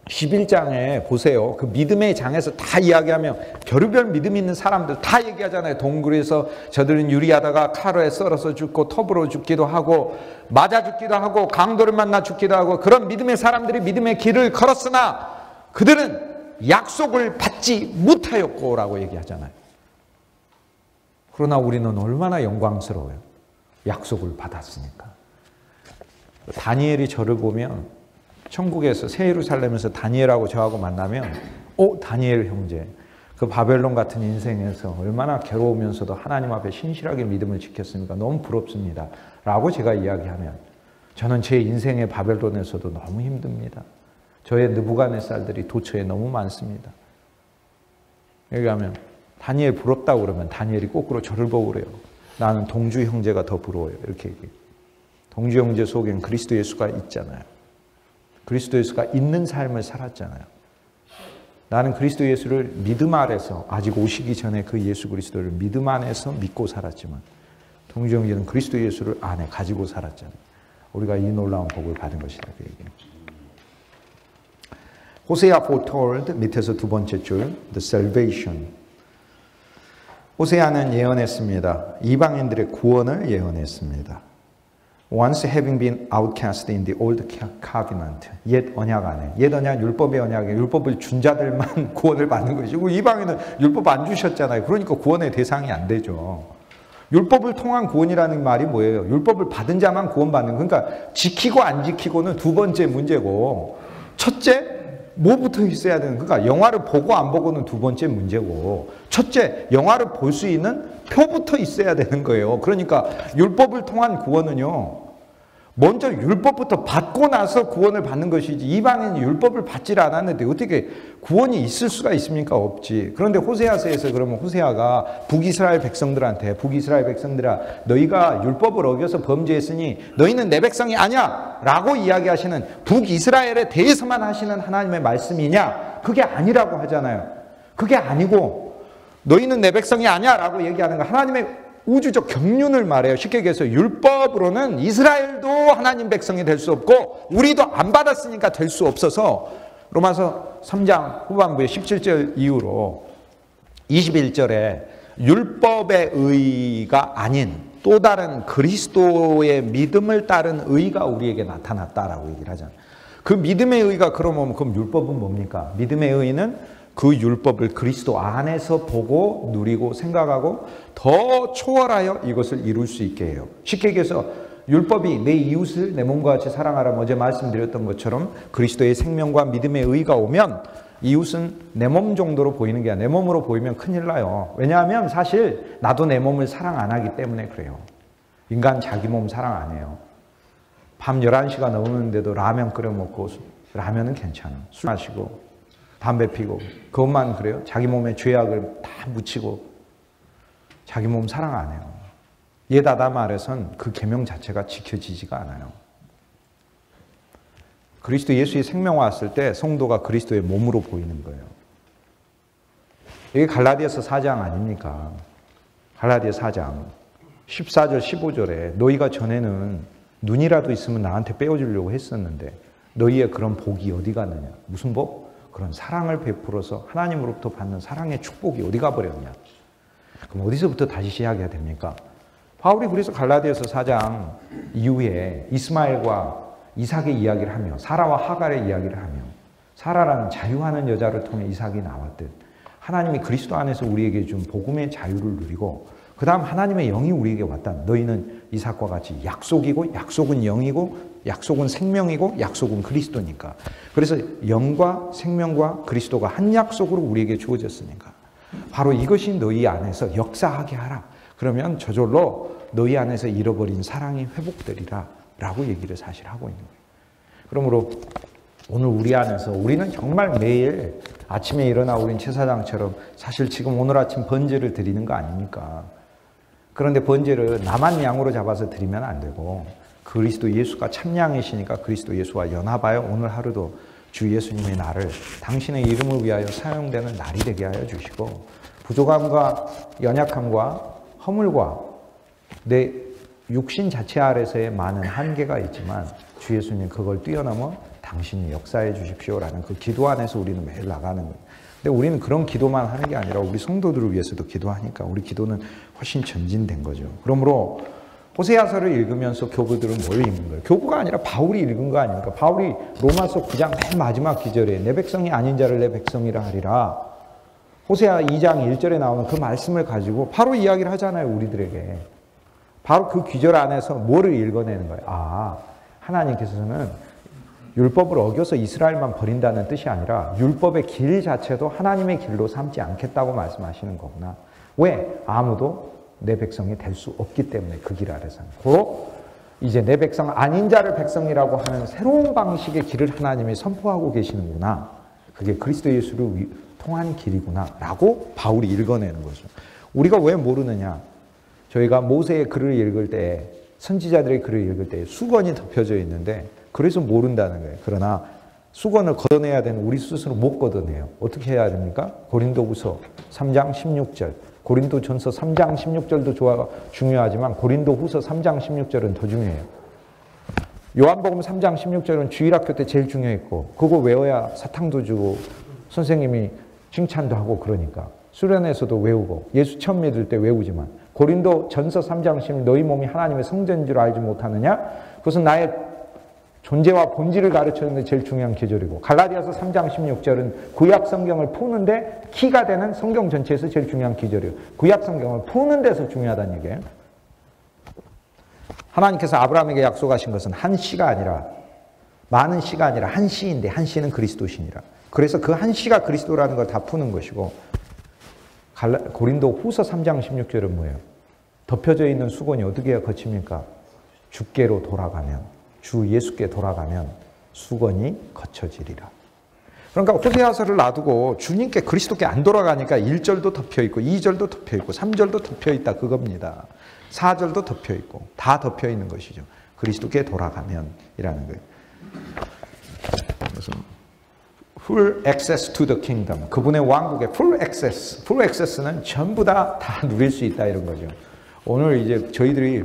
11장에 보세요. 그 믿음의 장에서 다 이야기하면 별의별 믿음 있는 사람들 다 얘기하잖아요. 동굴에서 저들은 유리하다가 칼에 썰어서 죽고 톱으로 죽기도 하고 맞아 죽기도 하고 강도를 만나 죽기도 하고, 그런 믿음의 사람들이 믿음의 길을 걸었으나 그들은 약속을 받지 못하였고 라고 얘기하잖아요. 그러나 우리는 얼마나 영광스러워요. 약속을 받았으니까. 다니엘이 저를 보면, 천국에서 새 예루살렘에서 다니엘하고 저하고 만나면 다니엘 형제, 그 바벨론 같은 인생에서 얼마나 괴로우면서도 하나님 앞에 신실하게 믿음을 지켰습니까? 너무 부럽습니다 라고 제가 이야기하면, 저는 제 인생의 바벨론에서도 너무 힘듭니다. 저의 느부갓네살들이 도처에 너무 많습니다. 여기 가면 다니엘 부럽다고 그러면 다니엘이 거꾸로 저를 보고 그래요. 나는 동주 형제가 더 부러워요. 이렇게 얘기해요. 동주 형제 속엔 그리스도 예수가 있잖아요. 그리스도 예수가 있는 삶을 살았잖아요. 나는 그리스도 예수를 믿음 아래서, 아직 오시기 전에 그 예수 그리스도를 믿음 안에서 믿고 살았지만, 동주 형제는 그리스도 예수를 안에 가지고 살았잖아요. 우리가 이 놀라운 복을 받은 것이다, 그 얘기는. 호세아 foretold, 밑에서 두 번째 줄, the salvation. 호세아는 예언했습니다. 이방인들의 구원을 예언했습니다. Once having been outcast in the old covenant, 옛 언약 안에, 옛 언약, 율법의 언약에 율법을 준 자들만 구원을 받는 것이고, 이방인은 율법 안 주셨잖아요. 그러니까 구원의 대상이 안 되죠. 율법을 통한 구원이라는 말이 뭐예요? 율법을 받은 자만 구원받는, 그러니까 지키고 안 지키고는 두 번째 문제고, 첫째, 뭐부터 있어야 되는, 그러니까 영화를 보고 안 보고는 두 번째 문제고, 첫째, 영화를 볼 수 있는 표부터 있어야 되는 거예요. 그러니까 율법을 통한 구원은요, 먼저 율법부터 받고 나서 구원을 받는 것이지, 이방인이 율법을 받질 않았는데 어떻게 구원이 있을 수가 있습니까? 없지. 그런데 호세아서에서 그러면 호세아가 북이스라엘 백성들한테, 북이스라엘 백성들아, 너희가 율법을 어겨서 범죄했으니 너희는 내 백성이 아니야 라고 이야기하시는, 북이스라엘에 대해서만 하시는 하나님의 말씀이냐? 그게 아니라고 하잖아요. 그게 아니고 너희는 내 백성이 아니야 라고 얘기하는 거, 하나님의 우주적 경륜을 말해요. 쉽게 얘기해서 율법으로는 이스라엘도 하나님 백성이 될 수 없고 우리도 안 받았으니까 될 수 없어서, 로마서 3장 후반부에 17절 이후로 21절에 율법의 의가 아닌 또 다른 그리스도의 믿음을 따른 의가 우리에게 나타났다라고 얘기를 하잖아요. 그 믿음의 의가 그럼 율법은 뭡니까? 믿음의 의는 그 율법을 그리스도 안에서 보고 누리고 생각하고 더 초월하여 이것을 이룰 수 있게 해요. 쉽게 얘기해서 율법이 내 이웃을 내 몸과 같이 사랑하라, 어제 말씀드렸던 것처럼 그리스도의 생명과 믿음의 의가 오면 이웃은 내 몸 정도로 보이는 게 아니라 내 몸으로 보이면 큰일 나요. 왜냐하면 사실 나도 내 몸을 사랑 안 하기 때문에 그래요. 인간 자기 몸 사랑 안 해요. 밤 11시가 넘었는데도 라면 끓여 먹고, 라면은 괜찮아. 술 마시고 담배 피고, 그것만 그래요? 자기 몸에 죄악을 다 묻히고 자기 몸 사랑 안 해요. 옛아다 말에선 그 계명 자체가 지켜지지가 않아요. 그리스도 예수의 생명 왔을 때 성도가 그리스도의 몸으로 보이는 거예요. 이게 갈라디아서 4장 아닙니까? 갈라디아 4장 14절 15절에 너희가 전에는 눈이라도 있으면 나한테 빼어주려고 했었는데 너희의 그런 복이 어디 갔느냐? 무슨 복? 그런 사랑을 베풀어서 하나님으로부터 받는 사랑의 축복이 어디 가버렸냐? 그럼 어디서부터 다시 시작해야 됩니까? 바울이 그래서 갈라디아서 4장 이후에 이스마엘과 이삭의 이야기를 하며 사라와 하갈의 이야기를 하며 사라라는 자유하는 여자를 통해 이삭이 나왔듯 하나님이 그리스도 안에서 우리에게 준 복음의 자유를 누리고 그 다음 하나님의 영이 우리에게 왔다. 너희는 이삭과 같이 약속이고 약속은 영이고 약속은 생명이고 약속은 그리스도니까. 그래서 영과 생명과 그리스도가 한 약속으로 우리에게 주어졌으니까 바로 이것이 너희 안에서 역사하게 하라. 그러면 저절로 너희 안에서 잃어버린 사랑이 회복되리라 라고 얘기를 사실 하고 있는 거예요. 그러므로 오늘 우리 안에서 우리는 정말 매일 아침에 일어나 우린 제사장처럼 사실 지금 오늘 아침 번제를 드리는 거 아닙니까? 그런데 번제를 나만 양으로 잡아서 드리면 안 되고 그리스도 예수가 참 양이시니까 그리스도 예수와 연합하여 오늘 하루도 주 예수님의 날을 당신의 이름을 위하여 사용되는 날이 되게 하여 주시고 부족함과 연약함과 허물과 내 육신 자체 아래서의 많은 한계가 있지만 주 예수님 그걸 뛰어넘어 당신이 역사해 주십시오라는 그 기도 안에서 우리는 매일 나가는 거예요. 근데 우리는 그런 기도만 하는 게 아니라 우리 성도들을 위해서도 기도하니까 우리 기도는 훨씬 전진된 거죠. 그러므로 호세아서를 읽으면서 교부들은 뭘 읽는 거예요? 교부가 아니라 바울이 읽은 거 아닙니까? 바울이 로마서 9장 맨 마지막 기절에 내 백성이 아닌 자를 내 백성이라 하리라. 호세아 2장 1절에 나오는 그 말씀을 가지고 바로 이야기를 하잖아요. 우리들에게. 바로 그 기절 안에서 뭐를 읽어내는 거예요? 아, 하나님께서는 율법을 어겨서 이스라엘만 버린다는 뜻이 아니라 율법의 길 자체도 하나님의 길로 삼지 않겠다고 말씀하시는 거구나. 왜? 아무도 내 백성이 될 수 없기 때문에 그 길 아래서는. 고 이제 내 백성 아닌 자를 백성이라고 하는 새로운 방식의 길을 하나님이 선포하고 계시는구나. 그게 그리스도 예수를 통한 길이구나 라고 바울이 읽어내는 거죠. 우리가 왜 모르느냐? 저희가 모세의 글을 읽을 때 선지자들의 글을 읽을 때 수건이 덮여져 있는데 그래서 모른다는 거예요. 그러나 수건을 걷어내야 되는 우리 스스로 못 걷어내요. 어떻게 해야 됩니까? 고린도후서 3장 16절, 고린도전서 3장 16절도 중요하지만 고린도후서 3장 16절은 더 중요해요. 요한복음 3장 16절은 주일학교 때 제일 중요했고 그거 외워야 사탕도 주고 선생님이 칭찬도 하고 그러니까 수련회에서도 외우고 예수 처음 믿을 때 외우지만 고린도전서 3장 16 너희 몸이 하나님의 성전인 줄 알지 못하느냐? 그것은 나의 존재와 본질을 가르치는 데 제일 중요한 계절이고 갈라디아서 3장 16절은 구약 성경을 푸는데 키가 되는 성경 전체에서 제일 중요한 기절이에요. 구약 성경을 푸는 데서 중요하다는 얘기예요. 하나님께서 아브라함에게 약속하신 것은 한 씨가 아니라 많은 씨가 아니라 한 씨인데 한 씨는 그리스도시니라. 그래서 그 한 씨가 그리스도라는 걸 다 푸는 것이고 고린도 후서 3장 16절은 뭐예요? 덮여져 있는 수건이 어떻게 거칩니까? 주께로 돌아가면 주 예수께 돌아가면 수건이 거쳐지리라. 그러니까 호세아서를 놔두고 주님께 그리스도께 안 돌아가니까 1절도 덮여있고 2절도 덮여있고 3절도 덮여있다 그겁니다. 4절도 덮여있고 다 덮여있는 것이죠. 그리스도께 돌아가면 이라는 거예요. 그래서 full access to the kingdom. 그분의 왕국에 full access. full access는 전부 다 누릴 수 있다 이런 거죠. 오늘 이제 저희들이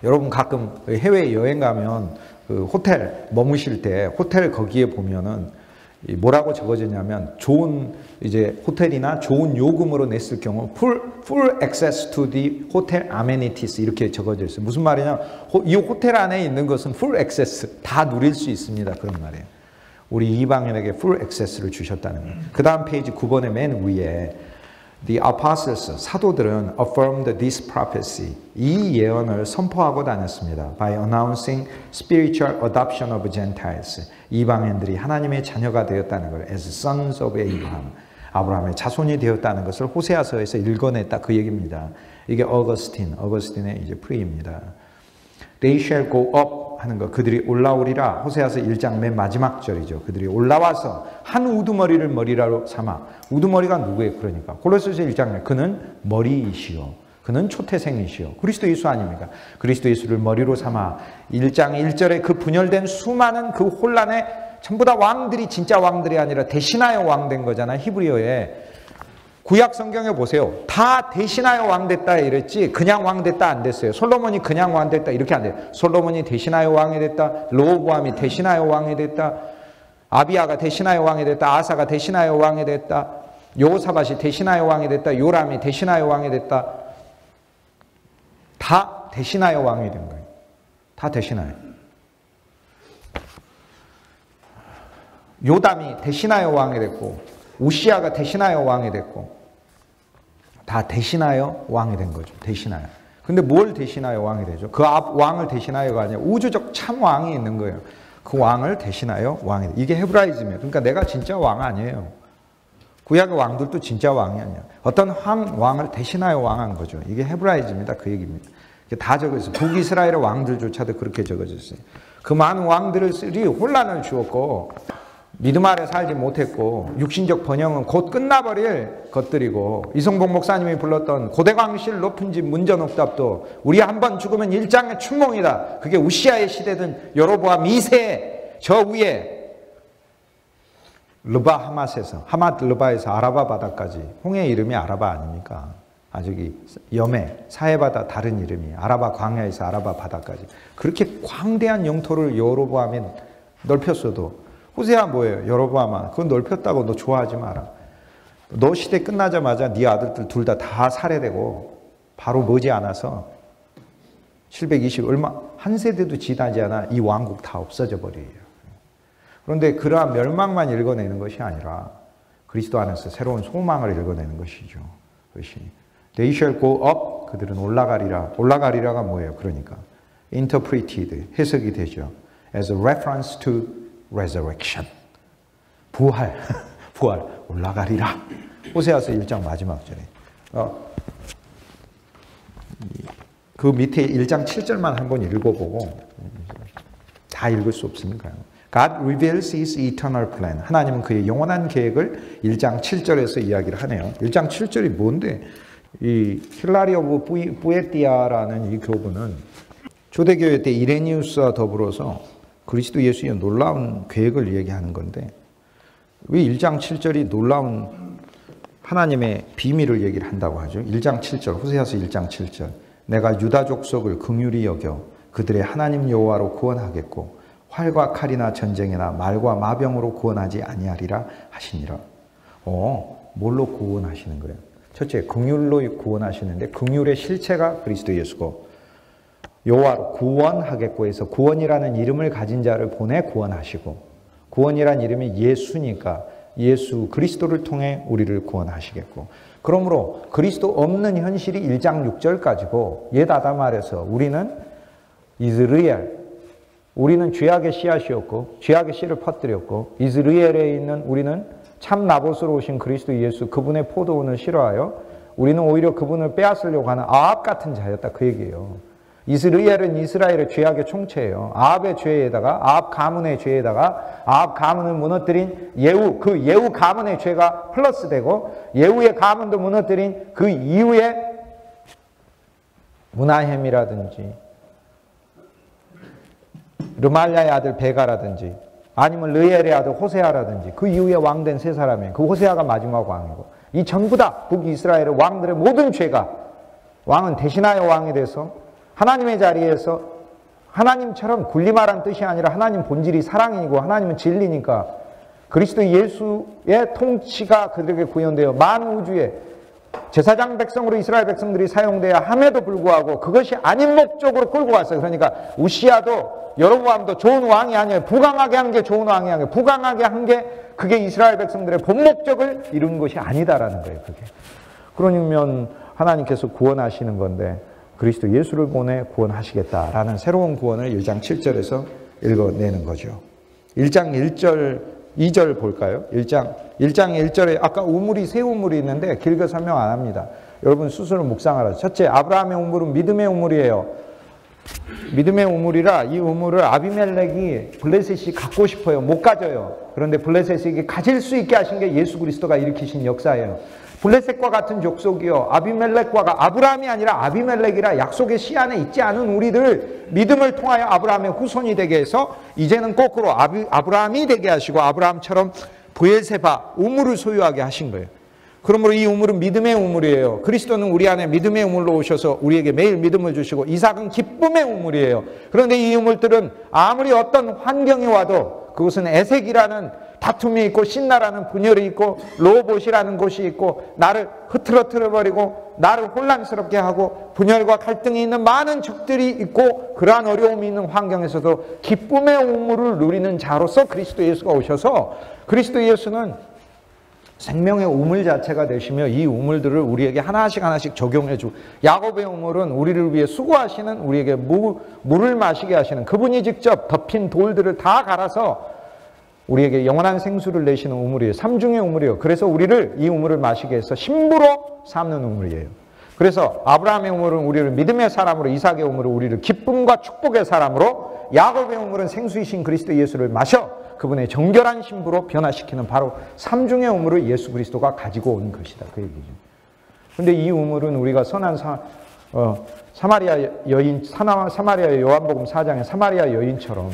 여러분 가끔 해외 여행 가면 그 호텔 머무실 때 호텔 거기에 보면은 뭐라고 적어지냐면 좋은 이제 호텔이나 좋은 요금으로 냈을 경우 full access to the hotel amenities 이렇게 적어져 있어요. 무슨 말이냐? 이 호텔 안에 있는 것은 full access 다 누릴 수 있습니다. 그런 말이에요. 우리 이방인에게 full access를 주셨다는 거예요. 그 다음 페이지 9번의 맨 위에 The apostles, 사도들은 affirmed this prophecy. 이 예언을 선포하고 다녔습니다. By announcing spiritual adoption of Gentiles. 이방인들이 하나님의 자녀가 되었다는 걸 as sons of Abraham. 아브라함의 자손이 되었다는 것을 호세아서에서 읽어냈다 그 얘기입니다. 이게 어거스틴의 이제 프리입니다. They shall go up 하는 거 그들이 올라오리라. 호세아서 1장 맨 마지막 절이죠. 그들이 올라와서 한 우두머리를 머리라로 삼아. 우두머리가 누구예요? 그러니까 골로새서 1장에 그는 머리이시오. 그는 초태생이시오. 그리스도 예수 아닙니까? 그리스도 예수를 머리로 삼아 1장 1절에 그 분열된 수많은 그 혼란에 전부 다 왕들이 진짜 왕들이 아니라 대신하여 왕된 거잖아요. 히브리어에. 구약 성경에 보세요. 다 대신하여 왕 됐다 이랬지 그냥 왕 됐다 안 됐어요. 솔로몬이 그냥 왕 됐다 이렇게 안 돼요. 솔로몬이 대신하여 왕이 됐다. 로보암이 대신하여 왕이 됐다. 아비야가 대신하여 왕이 됐다. 아사가 대신하여 왕이 됐다. 여호사밧이 대신하여 왕이 됐다. 요람이 대신하여 왕이 됐다. 다 대신하여 왕이 된 거예요. 다 대신하여. 요담이 대신하여 왕이 됐고 우시아가 대신하여 왕이 됐고 다 대신하여 왕이 된 거죠. 대신하여. 근데 뭘 대신하여 왕이 되죠? 그 앞 왕을 대신하여가 아니라 우주적 참 왕이 있는 거예요. 그 왕을 대신하여 왕이 돼. 이게 헤브라이즘이에요. 그러니까 내가 진짜 왕 아니에요. 구약의 왕들도 진짜 왕이 아니야. 어떤 왕을 대신하여 왕한 거죠. 이게 헤브라이즘이다. 그 얘기입니다. 다 적어있어요. 북이스라엘의 왕들조차도 그렇게 적어졌어요. 그 많은 왕들이 혼란을 주었고 믿음 아래 살지 못했고 육신적 번영은 곧 끝나버릴 것들이고 이성복 목사님이 불렀던 고대광실 높은 집 문전옥답도 우리 한번 죽으면 일장의 춘몽이다. 그게 우시아의 시대든 여로보암 2세 저 위에 르바 하맛에서 하맛 르바에서 아라바 바다까지 홍해의 이름이 아라바 아닙니까? 저기 염해 사해바다 다른 이름이 아라바 광야에서 아라바 바다까지 그렇게 광대한 영토를 여로보암이 넓혔어도 호세아 뭐예요? 여로보암아 그건 넓혔다고 너 좋아하지 마라. 너 시대 끝나자마자 네 아들들 둘 다 살해되고 바로 머지않아서 720 얼마 한 세대도 지나지 않아 이 왕국 다 없어져 버려요. 그런데 그러한 멸망만 읽어내는 것이 아니라 그리스도 안에서 새로운 소망을 읽어내는 것이죠. 그것이 They shall go up 그들은 올라가리라. 올라가리라가 뭐예요? 그러니까 interpreted 해석이 되죠. As a reference to resurrection 부활 부활 올라가리라. 호세아서 1장 마지막 절에 그 밑에 1장 7절만 한번 읽어보고 다 읽을 수 없으니까요. God reveals His eternal plan. 하나님은 그의 영원한 계획을 1장 7절에서 이야기를 하네요. 1장 7절이 뭔데? 이 힐라리 오브 부에티아라는 이 교부는 초대교회 때 이레니우스와 더불어서 그리스도 예수의 놀라운 계획을 얘기하는 건데 왜 1장 7절이 놀라운 하나님의 비밀을 얘기를 한다고 하죠. 1장 7절 호세아서 1장 7절 내가 유다 족속을 긍휼히 여겨 그들의 하나님 여호와로 구원하겠고 활과 칼이나 전쟁이나 말과 마병으로 구원하지 아니하리라 하시니라. 뭘로 구원하시는 거예요? 첫째 긍휼로 구원하시는데 긍휼의 실체가 그리스도 예수고 여호와로 구원하겠고 해서 구원이라는 이름을 가진 자를 보내 구원하시고 구원이라는 이름이 예수니까 예수 그리스도를 통해 우리를 구원하시겠고 그러므로 그리스도 없는 현실이 1장 6절까지고 옛아다 말해서 우리는 이스라엘 우리는 죄악의 씨앗이었고 죄악의 씨를 퍼뜨렸고 이스라엘에 있는 우리는 참 나봇으로 오신 그리스도 예수 그분의 포도원을 싫어하여 우리는 오히려 그분을 빼앗으려고 하는 아합 같은 자였다 그 얘기예요. 이스라엘은 이스라엘의 죄악의 총체예요. 아합의 죄에다가 아합 가문의 죄에다가 아합 가문을 무너뜨린 예후 그 예후 가문의 죄가 플러스되고 예후의 가문도 무너뜨린 그 이후에 문하햄이라든지 르말야의 아들 베가라든지 아니면 르엘의 아들 호세아라든지 그 이후에 왕된 세 사람이에요. 그 호세아가 마지막 왕이고 이 전부 다 북이스라엘의 왕들의 모든 죄가 왕은 대신하여 왕이 돼서 하나님의 자리에서 하나님처럼 군림하라는 뜻이 아니라 하나님 본질이 사랑이고 하나님은 진리니까 그리스도 예수의 통치가 그들에게 구현되어 만우주에 제사장 백성으로 이스라엘 백성들이 사용돼야 함에도 불구하고 그것이 아닌 목적으로 끌고 왔어요. 그러니까 우시아도 여로보암도 좋은 왕이 아니에요. 부강하게 한 게 좋은 왕이 아니에요. 부강하게 한 게 그게 이스라엘 백성들의 본 목적을 이룬 것이 아니다라는 거예요. 그게. 그러면 하나님께서 구원하시는 건데 그리스도 예수를 보내 구원하시겠다라는 새로운 구원을 1장 7절에서 읽어내는 거죠. 1장 1절, 2절 볼까요? 1장 1절에 아까 우물이 세 우물이 있는데 길게 설명 안 합니다. 여러분 스스로 묵상하라. 첫째, 아브라함의 우물은 믿음의 우물이에요. 믿음의 우물이라 이 우물을 아비멜렉이 블레셋이 갖고 싶어요. 못 가져요. 그런데 블레셋에게 가질 수 있게 하신 게 예수 그리스도가 일으키신 역사예요. 블레셋과 같은 족속이요 아비멜렉과가 아브라함이 아니라 아비멜렉이라 약속의 씨 안에 있지 않은 우리들 믿음을 통하여 아브라함의 후손이 되게 해서 이제는 거꾸로 아브라함이 되게 하시고 아브라함처럼 브엘세바 우물을 소유하게 하신 거예요. 그러므로 이 우물은 믿음의 우물이에요. 그리스도는 우리 안에 믿음의 우물로 오셔서 우리에게 매일 믿음을 주시고 이삭은 기쁨의 우물이에요. 그런데 이 우물들은 아무리 어떤 환경이 와도 그것은 에색이라는 다툼이 있고 신나라는 분열이 있고 로봇이라는 곳이 있고 나를 흐트러뜨려버리고 나를 혼란스럽게 하고 분열과 갈등이 있는 많은 적들이 있고 그러한 어려움이 있는 환경에서도 기쁨의 우물을 누리는 자로서 그리스도 예수가 오셔서 그리스도 예수는 생명의 우물 자체가 되시며 이 우물들을 우리에게 하나씩 하나씩 적용해 주고 야곱의 우물은 우리를 위해 수고하시는 우리에게 물을 마시게 하시는 그분이 직접 덮인 돌들을 다 갈아서 우리에게 영원한 생수를 내시는 우물이에요. 삼중의 우물이에요. 그래서 우리를 이 우물을 마시게 해서 신부로 삼는 우물이에요. 그래서 아브라함의 우물은 우리를 믿음의 사람으로, 이삭의 우물은 우리를 기쁨과 축복의 사람으로, 야곱의 우물은 생수이신 그리스도 예수를 마셔 그분의 정결한 신부로 변화시키는 바로 삼중의 우물을 예수 그리스도가 가지고 온 것이다. 그 얘기죠. 그런데 이 우물은 우리가 선한 사마리아 여인, 사마리아 요한복음 4장의 사마리아 여인처럼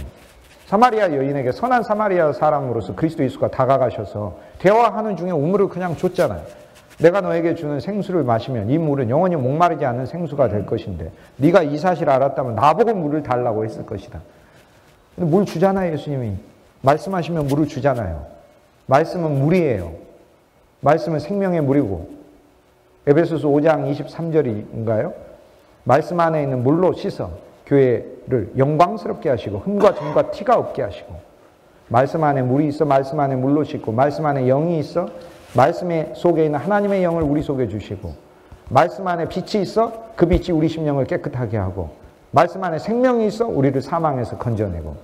사마리아 여인에게 선한 사마리아 사람으로서 그리스도 예수가 다가가셔서 대화하는 중에 우물을 그냥 줬잖아요. 내가 너에게 주는 생수를 마시면 이 물은 영원히 목마르지 않는 생수가 될 것인데 네가 이 사실을 알았다면 나보고 물을 달라고 했을 것이다. 근데 물 주잖아요. 예수님이 말씀하시면 물을 주잖아요. 말씀은 물이에요. 말씀은 생명의 물이고 에베소서 5장 23절인가요? 말씀 안에 있는 물로 씻어 교회를 영광스럽게 하시고 흠과 점과 티가 없게 하시고 말씀 안에 물이 있어 말씀 안에 물로 씻고 말씀 안에 영이 있어 말씀 속에 있는 하나님의 영을 우리 속에 주시고 말씀 안에 빛이 있어 그 빛이 우리 심령을 깨끗하게 하고 말씀 안에 생명이 있어 우리를 사망에서 건져내고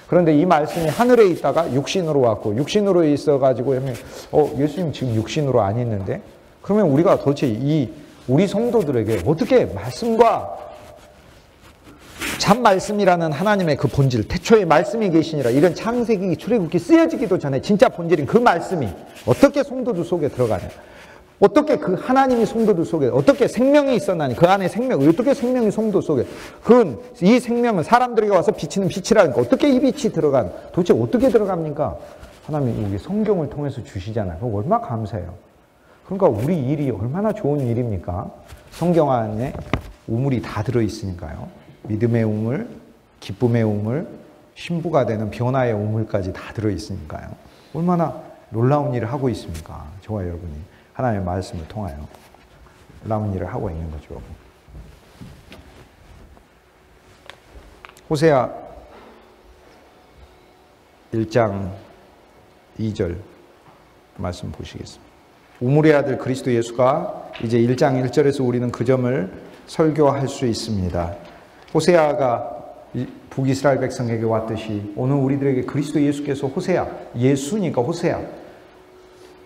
그런데 이 말씀이 하늘에 있다가 육신으로 왔고 육신으로 있어가지고 예수님 지금 육신으로 안 있는데 그러면 우리가 도대체 우리 성도들에게 어떻게 말씀과 참 말씀이라는 하나님의 그 본질, 태초에 말씀이 계시니라 이런 창세기, 출애굽기 쓰여지기도 전에 진짜 본질인 그 말씀이 어떻게 성도들 속에 들어가냐, 어떻게 그 하나님이 성도들 속에 어떻게 생명이 있었나니 그 안에 생명, 어떻게 생명이 성도 속에 이 생명은 사람들에게 와서 비치는 빛이라니까 어떻게 이 빛이 들어간, 도대체 어떻게 들어갑니까? 하나님이 여기 성경을 통해서 주시잖아요. 그거 얼마나 감사해요. 그러니까 우리 일이 얼마나 좋은 일입니까? 성경 안에 우물이 다 들어있으니까요. 믿음의 우물, 기쁨의 우물, 신부가 되는 변화의 우물까지 다 들어있으니까요. 얼마나 놀라운 일을 하고 있습니까? 저와 여러분이 하나님의 말씀을 통하여 놀라운 일을 하고 있는 거죠. 호세아 1장 2절 말씀 보시겠습니다. 우물의 아들 그리스도 예수가 이제 1장 1절에서 우리는 그 점을 설교할 수 있습니다. 호세아가 북이스라엘 백성에게 왔듯이 오늘 우리들에게 그리스도 예수께서 호세아, 예수니까 호세아,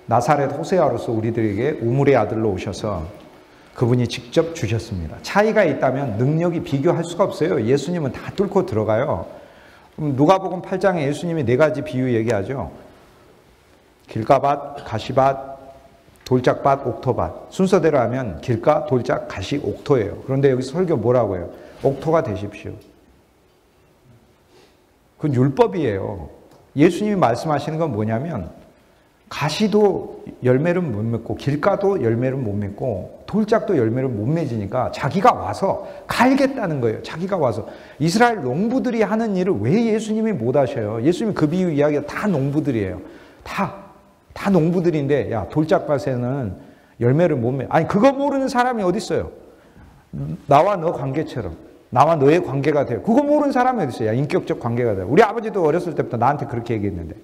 나사렛 호세아로서 우리들에게 우물의 아들로 오셔서 그분이 직접 주셨습니다. 차이가 있다면 능력이 비교할 수가 없어요. 예수님은 다 뚫고 들어가요. 누가복음 8장에 예수님이 4가지 비유 얘기하죠. 길가밭, 가시밭, 돌짝밭, 옥토밭. 순서대로 하면 길가, 돌짝, 가시, 옥토예요. 그런데 여기서 설교 뭐라고 해요? 옥토가 되십시오. 그건 율법이에요. 예수님이 말씀하시는 건 뭐냐면 가시도 열매를 못 맺고 길가도 열매를 못 맺고 돌짝도 열매를 못 맺으니까 자기가 와서 갈겠다는 거예요. 자기가 와서. 이스라엘 농부들이 하는 일을 왜 예수님이 못 하셔요? 예수님 그 비유 이야기가 다 농부들이에요. 다 농부들인데 야 돌짝밭에는 열매를 못 맺. 아니 그거 모르는 사람이 어디 있어요? 나와 너 관계처럼 나와 너의 관계가 돼요. 그거 모르는 사람이 어디 있어요? 야 인격적 관계가 돼요. 우리 아버지도 어렸을 때부터 나한테 그렇게 얘기했는데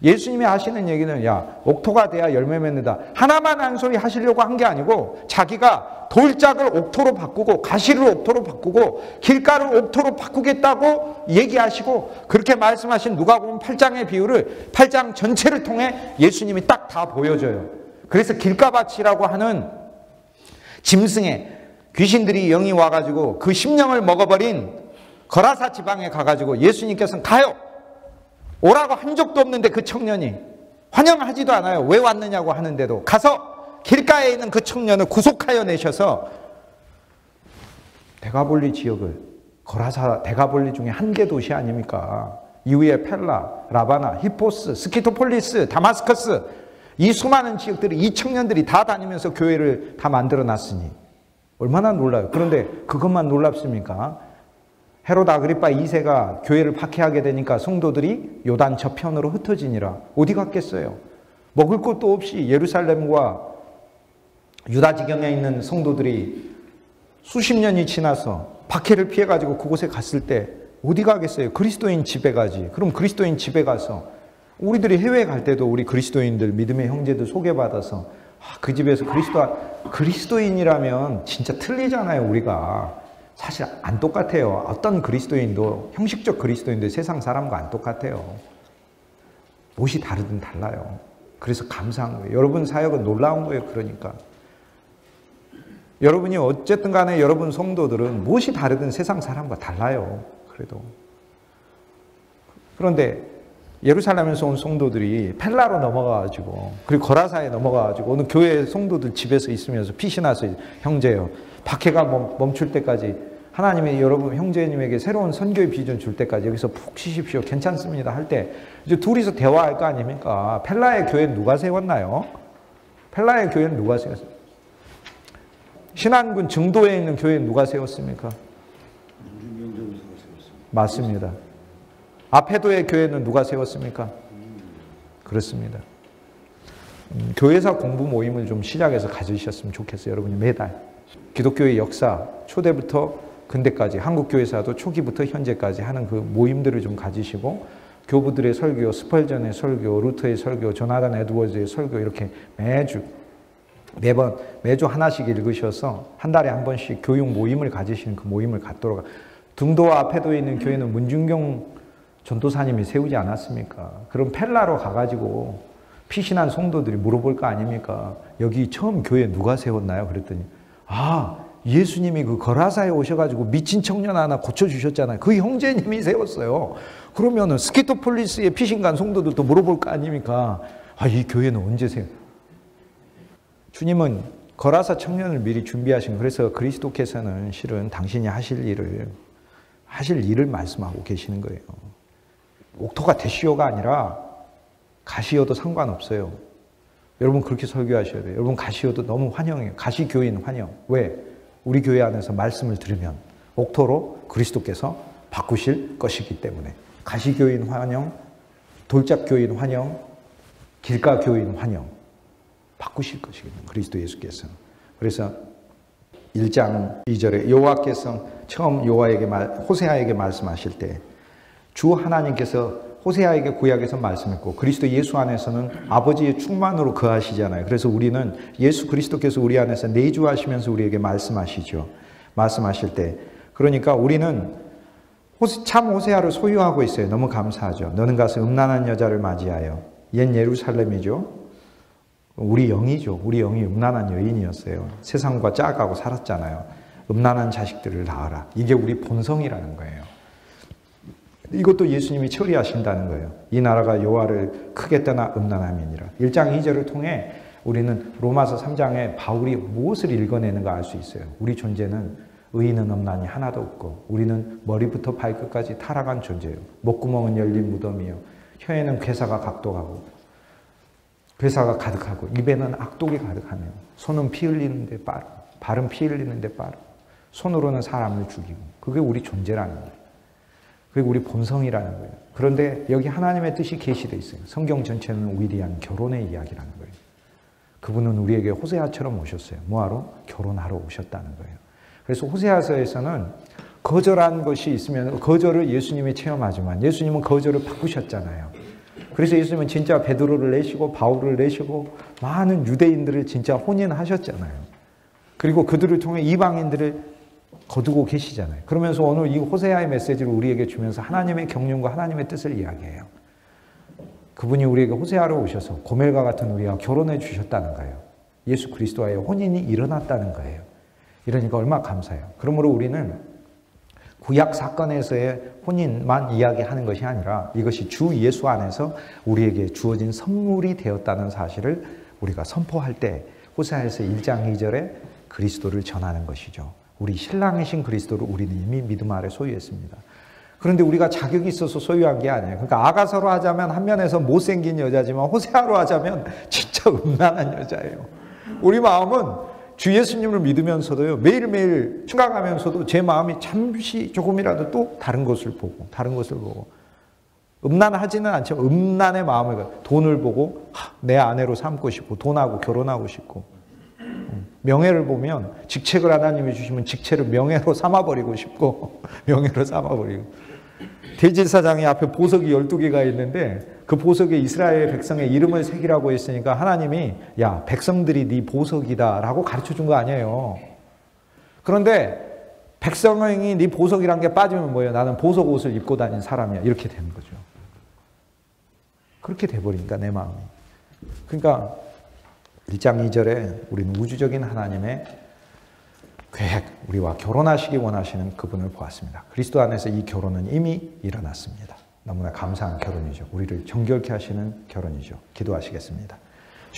예수님이 하시는 얘기는 야 옥토가 돼야 열매 맺는다. 하나만 한 소리 하시려고 한 게 아니고 자기가 돌짝을 옥토로 바꾸고 가시를 옥토로 바꾸고 길가를 옥토로 바꾸겠다고 얘기하시고 그렇게 말씀하신 누가복음 8장의 비유를 8장 전체를 통해 예수님이 딱 다 보여줘요. 그래서 길가밭이라고 하는 짐승에 귀신들이 영이 와가지고 그 심령을 먹어버린 거라사 지방에 가가지고 예수님께서는 가요. 오라고 한 적도 없는데 그 청년이 환영하지도 않아요. 왜 왔느냐고 하는데도 가서 길가에 있는 그 청년을 구속하여 내셔서 데가볼리 지역을 거라사 데가볼리 중에 한 개 도시 아닙니까? 이후에 펠라, 라바나, 히포스, 스키토폴리스, 다마스커스 이 수많은 지역들을 이 청년들이 다 다니면서 교회를 다 만들어 놨으니 얼마나 놀라요. 그런데 그것만 놀랍습니까? 헤롯 아그리파 2세가 교회를 박해하게 되니까 성도들이 요단 저편으로 흩어지니라. 어디 갔겠어요? 먹을 것도 없이 예루살렘과 유다 지경에 있는 성도들이 수십 년이 지나서 박해를 피해가지고 그곳에 갔을 때 어디 가겠어요? 그리스도인 집에 가지. 그럼 그리스도인 집에 가서 우리들이 해외에 갈 때도 우리 그리스도인들, 믿음의 형제들 소개받아서 그 집에서 그리스도인이라면 진짜 틀리잖아요, 우리가. 사실 안 똑같아요. 어떤 그리스도인도, 형식적 그리스도인도 세상 사람과 안 똑같아요. 무엇이 다르든 달라요. 그래서 감사한 거예요. 여러분 사역은 놀라운 거예요, 그러니까. 여러분이 어쨌든 간에 여러분 성도들은 무엇이 다르든 세상 사람과 달라요. 그래도. 그런데 예루살렘에서 온 성도들이 펠라로 넘어가가지고, 그리고 거라사에 넘어가가지고, 어느 교회 성도들 집에서 있으면서 빛이 나서 형제요, 박해가 멈출 때까지 하나님이 여러분 형제님에게 새로운 선교의 비전 줄 때까지 여기서 푹 쉬십시오. 괜찮습니다. 할 때 이제 둘이서 대화할 거 아닙니까? 펠라의 교회는 누가 세웠나요? 펠라의 교회는 누가 세웠어요? 신안군 증도에 있는 교회는 누가 세웠습니까? 맞습니다. 아페도의 교회는 누가 세웠습니까? 그렇습니다. 교회사 공부 모임을 좀 시작해서 가지셨으면 좋겠어요. 여러분이 매달. 기독교의 역사, 초대부터 근대까지, 한국교회사도 초기부터 현재까지 하는 그 모임들을 좀 가지시고, 교부들의 설교, 스펄전의 설교, 루터의 설교, 조나단 에드워즈의 설교, 이렇게 매주 하나씩 읽으셔서 한 달에 한 번씩 교육 모임을 가지시는 그 모임을 갖도록. 등도와 아페도에 있는 교회는 문중경 전도사님이 세우지 않았습니까? 그럼 펠라로 가가지고 피신한 성도들이 물어볼 거 아닙니까? 여기 처음 교회 누가 세웠나요? 그랬더니 예수님이 그 거라사에 오셔가지고 미친 청년 하나 고쳐주셨잖아요. 그 형제님이 세웠어요. 그러면은 스키토폴리스의 피신간 성도들도 물어볼 거 아닙니까? 이 교회는 언제 세웠? 주님은 거라사 청년을 미리 준비하신, 그래서 그리스도께서는 실은 당신이 하실 일을 말씀하고 계시는 거예요. 옥토가 되시오가 아니라 가시어도 상관없어요. 여러분 그렇게 설교하셔야 돼요. 여러분 가시어도 너무 환영해요. 가시 교인 환영. 왜? 우리 교회 안에서 말씀을 들으면 옥토로 그리스도께서 바꾸실 것이기 때문에. 가시 교인 환영, 돌짝 교인 환영, 길가 교인 환영. 바꾸실 것이거든요. 그리스도 예수께서. 그래서 1장 2절에 여호와께서 처음 호세아에게 말씀하실 때 주 하나님께서 호세아에게 구약에서 말씀했고 그리스도 예수 안에서는 아버지의 충만으로 거하시잖아요. 그래서 우리는 예수 그리스도께서 우리 안에서 내주하시면서 우리에게 말씀하시죠. 말씀하실 때 그러니까 우리는 참 호세아를 소유하고 있어요. 너무 감사하죠. 너는 가서 음란한 여자를 맞이하여. 옛 예루살렘이죠. 우리 영이죠. 우리 영이 음란한 여인이었어요. 세상과 짝하고 살았잖아요. 음란한 자식들을 낳아라. 이게 우리 본성이라는 거예요. 이것도 예수님이 처리하신다는 거예요. 이 나라가 여호와를 크게 떠나 음란함이니라. 1장 2절을 통해 우리는 로마서 3장에 바울이 무엇을 읽어내는가 알 수 있어요. 우리 존재는 의인은 음란이 하나도 없고 우리는 머리부터 발끝까지 타락한 존재예요. 목구멍은 열린 무덤이요. 혀에는 괴사가 가득하고 입에는 악독이 가득하며 손은 피 흘리는데 빠르고 발은 피 흘리는데 빠르고 손으로는 사람을 죽이고 그게 우리 존재라는 거예요. 그리고 우리 본성이라는 거예요. 그런데 여기 하나님의 뜻이 계시되어 있어요. 성경 전체는 위대한 결혼의 이야기라는 거예요. 그분은 우리에게 호세아처럼 오셨어요. 뭐하러? 결혼하러 오셨다는 거예요. 그래서 호세아서에서는 거절한 것이 있으면 거절을 예수님이 체험하지만 예수님은 거절을 바꾸셨잖아요. 그래서 예수님은 진짜 베드로를 내시고 바울을 내시고 많은 유대인들을 진짜 혼인하셨잖아요. 그리고 그들을 통해 이방인들을 거두고 계시잖아요. 그러면서 오늘 이 호세아의 메시지를 우리에게 주면서 하나님의 경륜과 하나님의 뜻을 이야기해요. 그분이 우리에게 호세아로 오셔서 고멜과 같은 우리와 결혼해 주셨다는 거예요. 예수 그리스도와의 혼인이 일어났다는 거예요. 이러니까 얼마나 감사해요. 그러므로 우리는 구약 사건에서의 혼인만 이야기하는 것이 아니라 이것이 주 예수 안에서 우리에게 주어진 선물이 되었다는 사실을 우리가 선포할 때 호세아에서 1장 2절에 그리스도를 전하는 것이죠. 우리 신랑이신 그리스도를 우리는 이미 믿음 아래 소유했습니다. 그런데 우리가 자격이 있어서 소유한 게 아니에요. 그러니까 아가서로 하자면 한 면에서 못생긴 여자지만 호세아로 하자면 진짜 음란한 여자예요. 우리 마음은 주 예수님을 믿으면서도요, 매일매일 생각하면서도 제 마음이 잠시 조금이라도 또 다른 것을 보고, 음란하지는 않지만 음란의 마음을, 돈을 보고 내 아내로 삼고 싶고, 돈하고 결혼하고 싶고, 명예를 보면 직책을 하나님이 주시면 직책을 명예로 삼아버리고 싶고, 명예로 삼아버리고. 대제사장이 앞에 보석이 12개가 있는데 그 보석에 이스라엘 백성의 이름을 새기라고 했으니까 하나님이 야, 백성들이 네 보석이다 라고 가르쳐 준 거 아니에요. 그런데 백성이 네 보석이란 게 빠지면 뭐예요? 나는 보석 옷을 입고 다닌 사람이야. 이렇게 되는 거죠. 그렇게 돼버리니까 내 마음이. 그러니까 1장 2절에 우리는 우주적인 하나님의 계획, 우리와 결혼하시기 원하시는 그분을 보았습니다. 그리스도 안에서 이 결혼은 이미 일어났습니다. 너무나 감사한 결혼이죠. 우리를 정결케 하시는 결혼이죠. 기도하시겠습니다.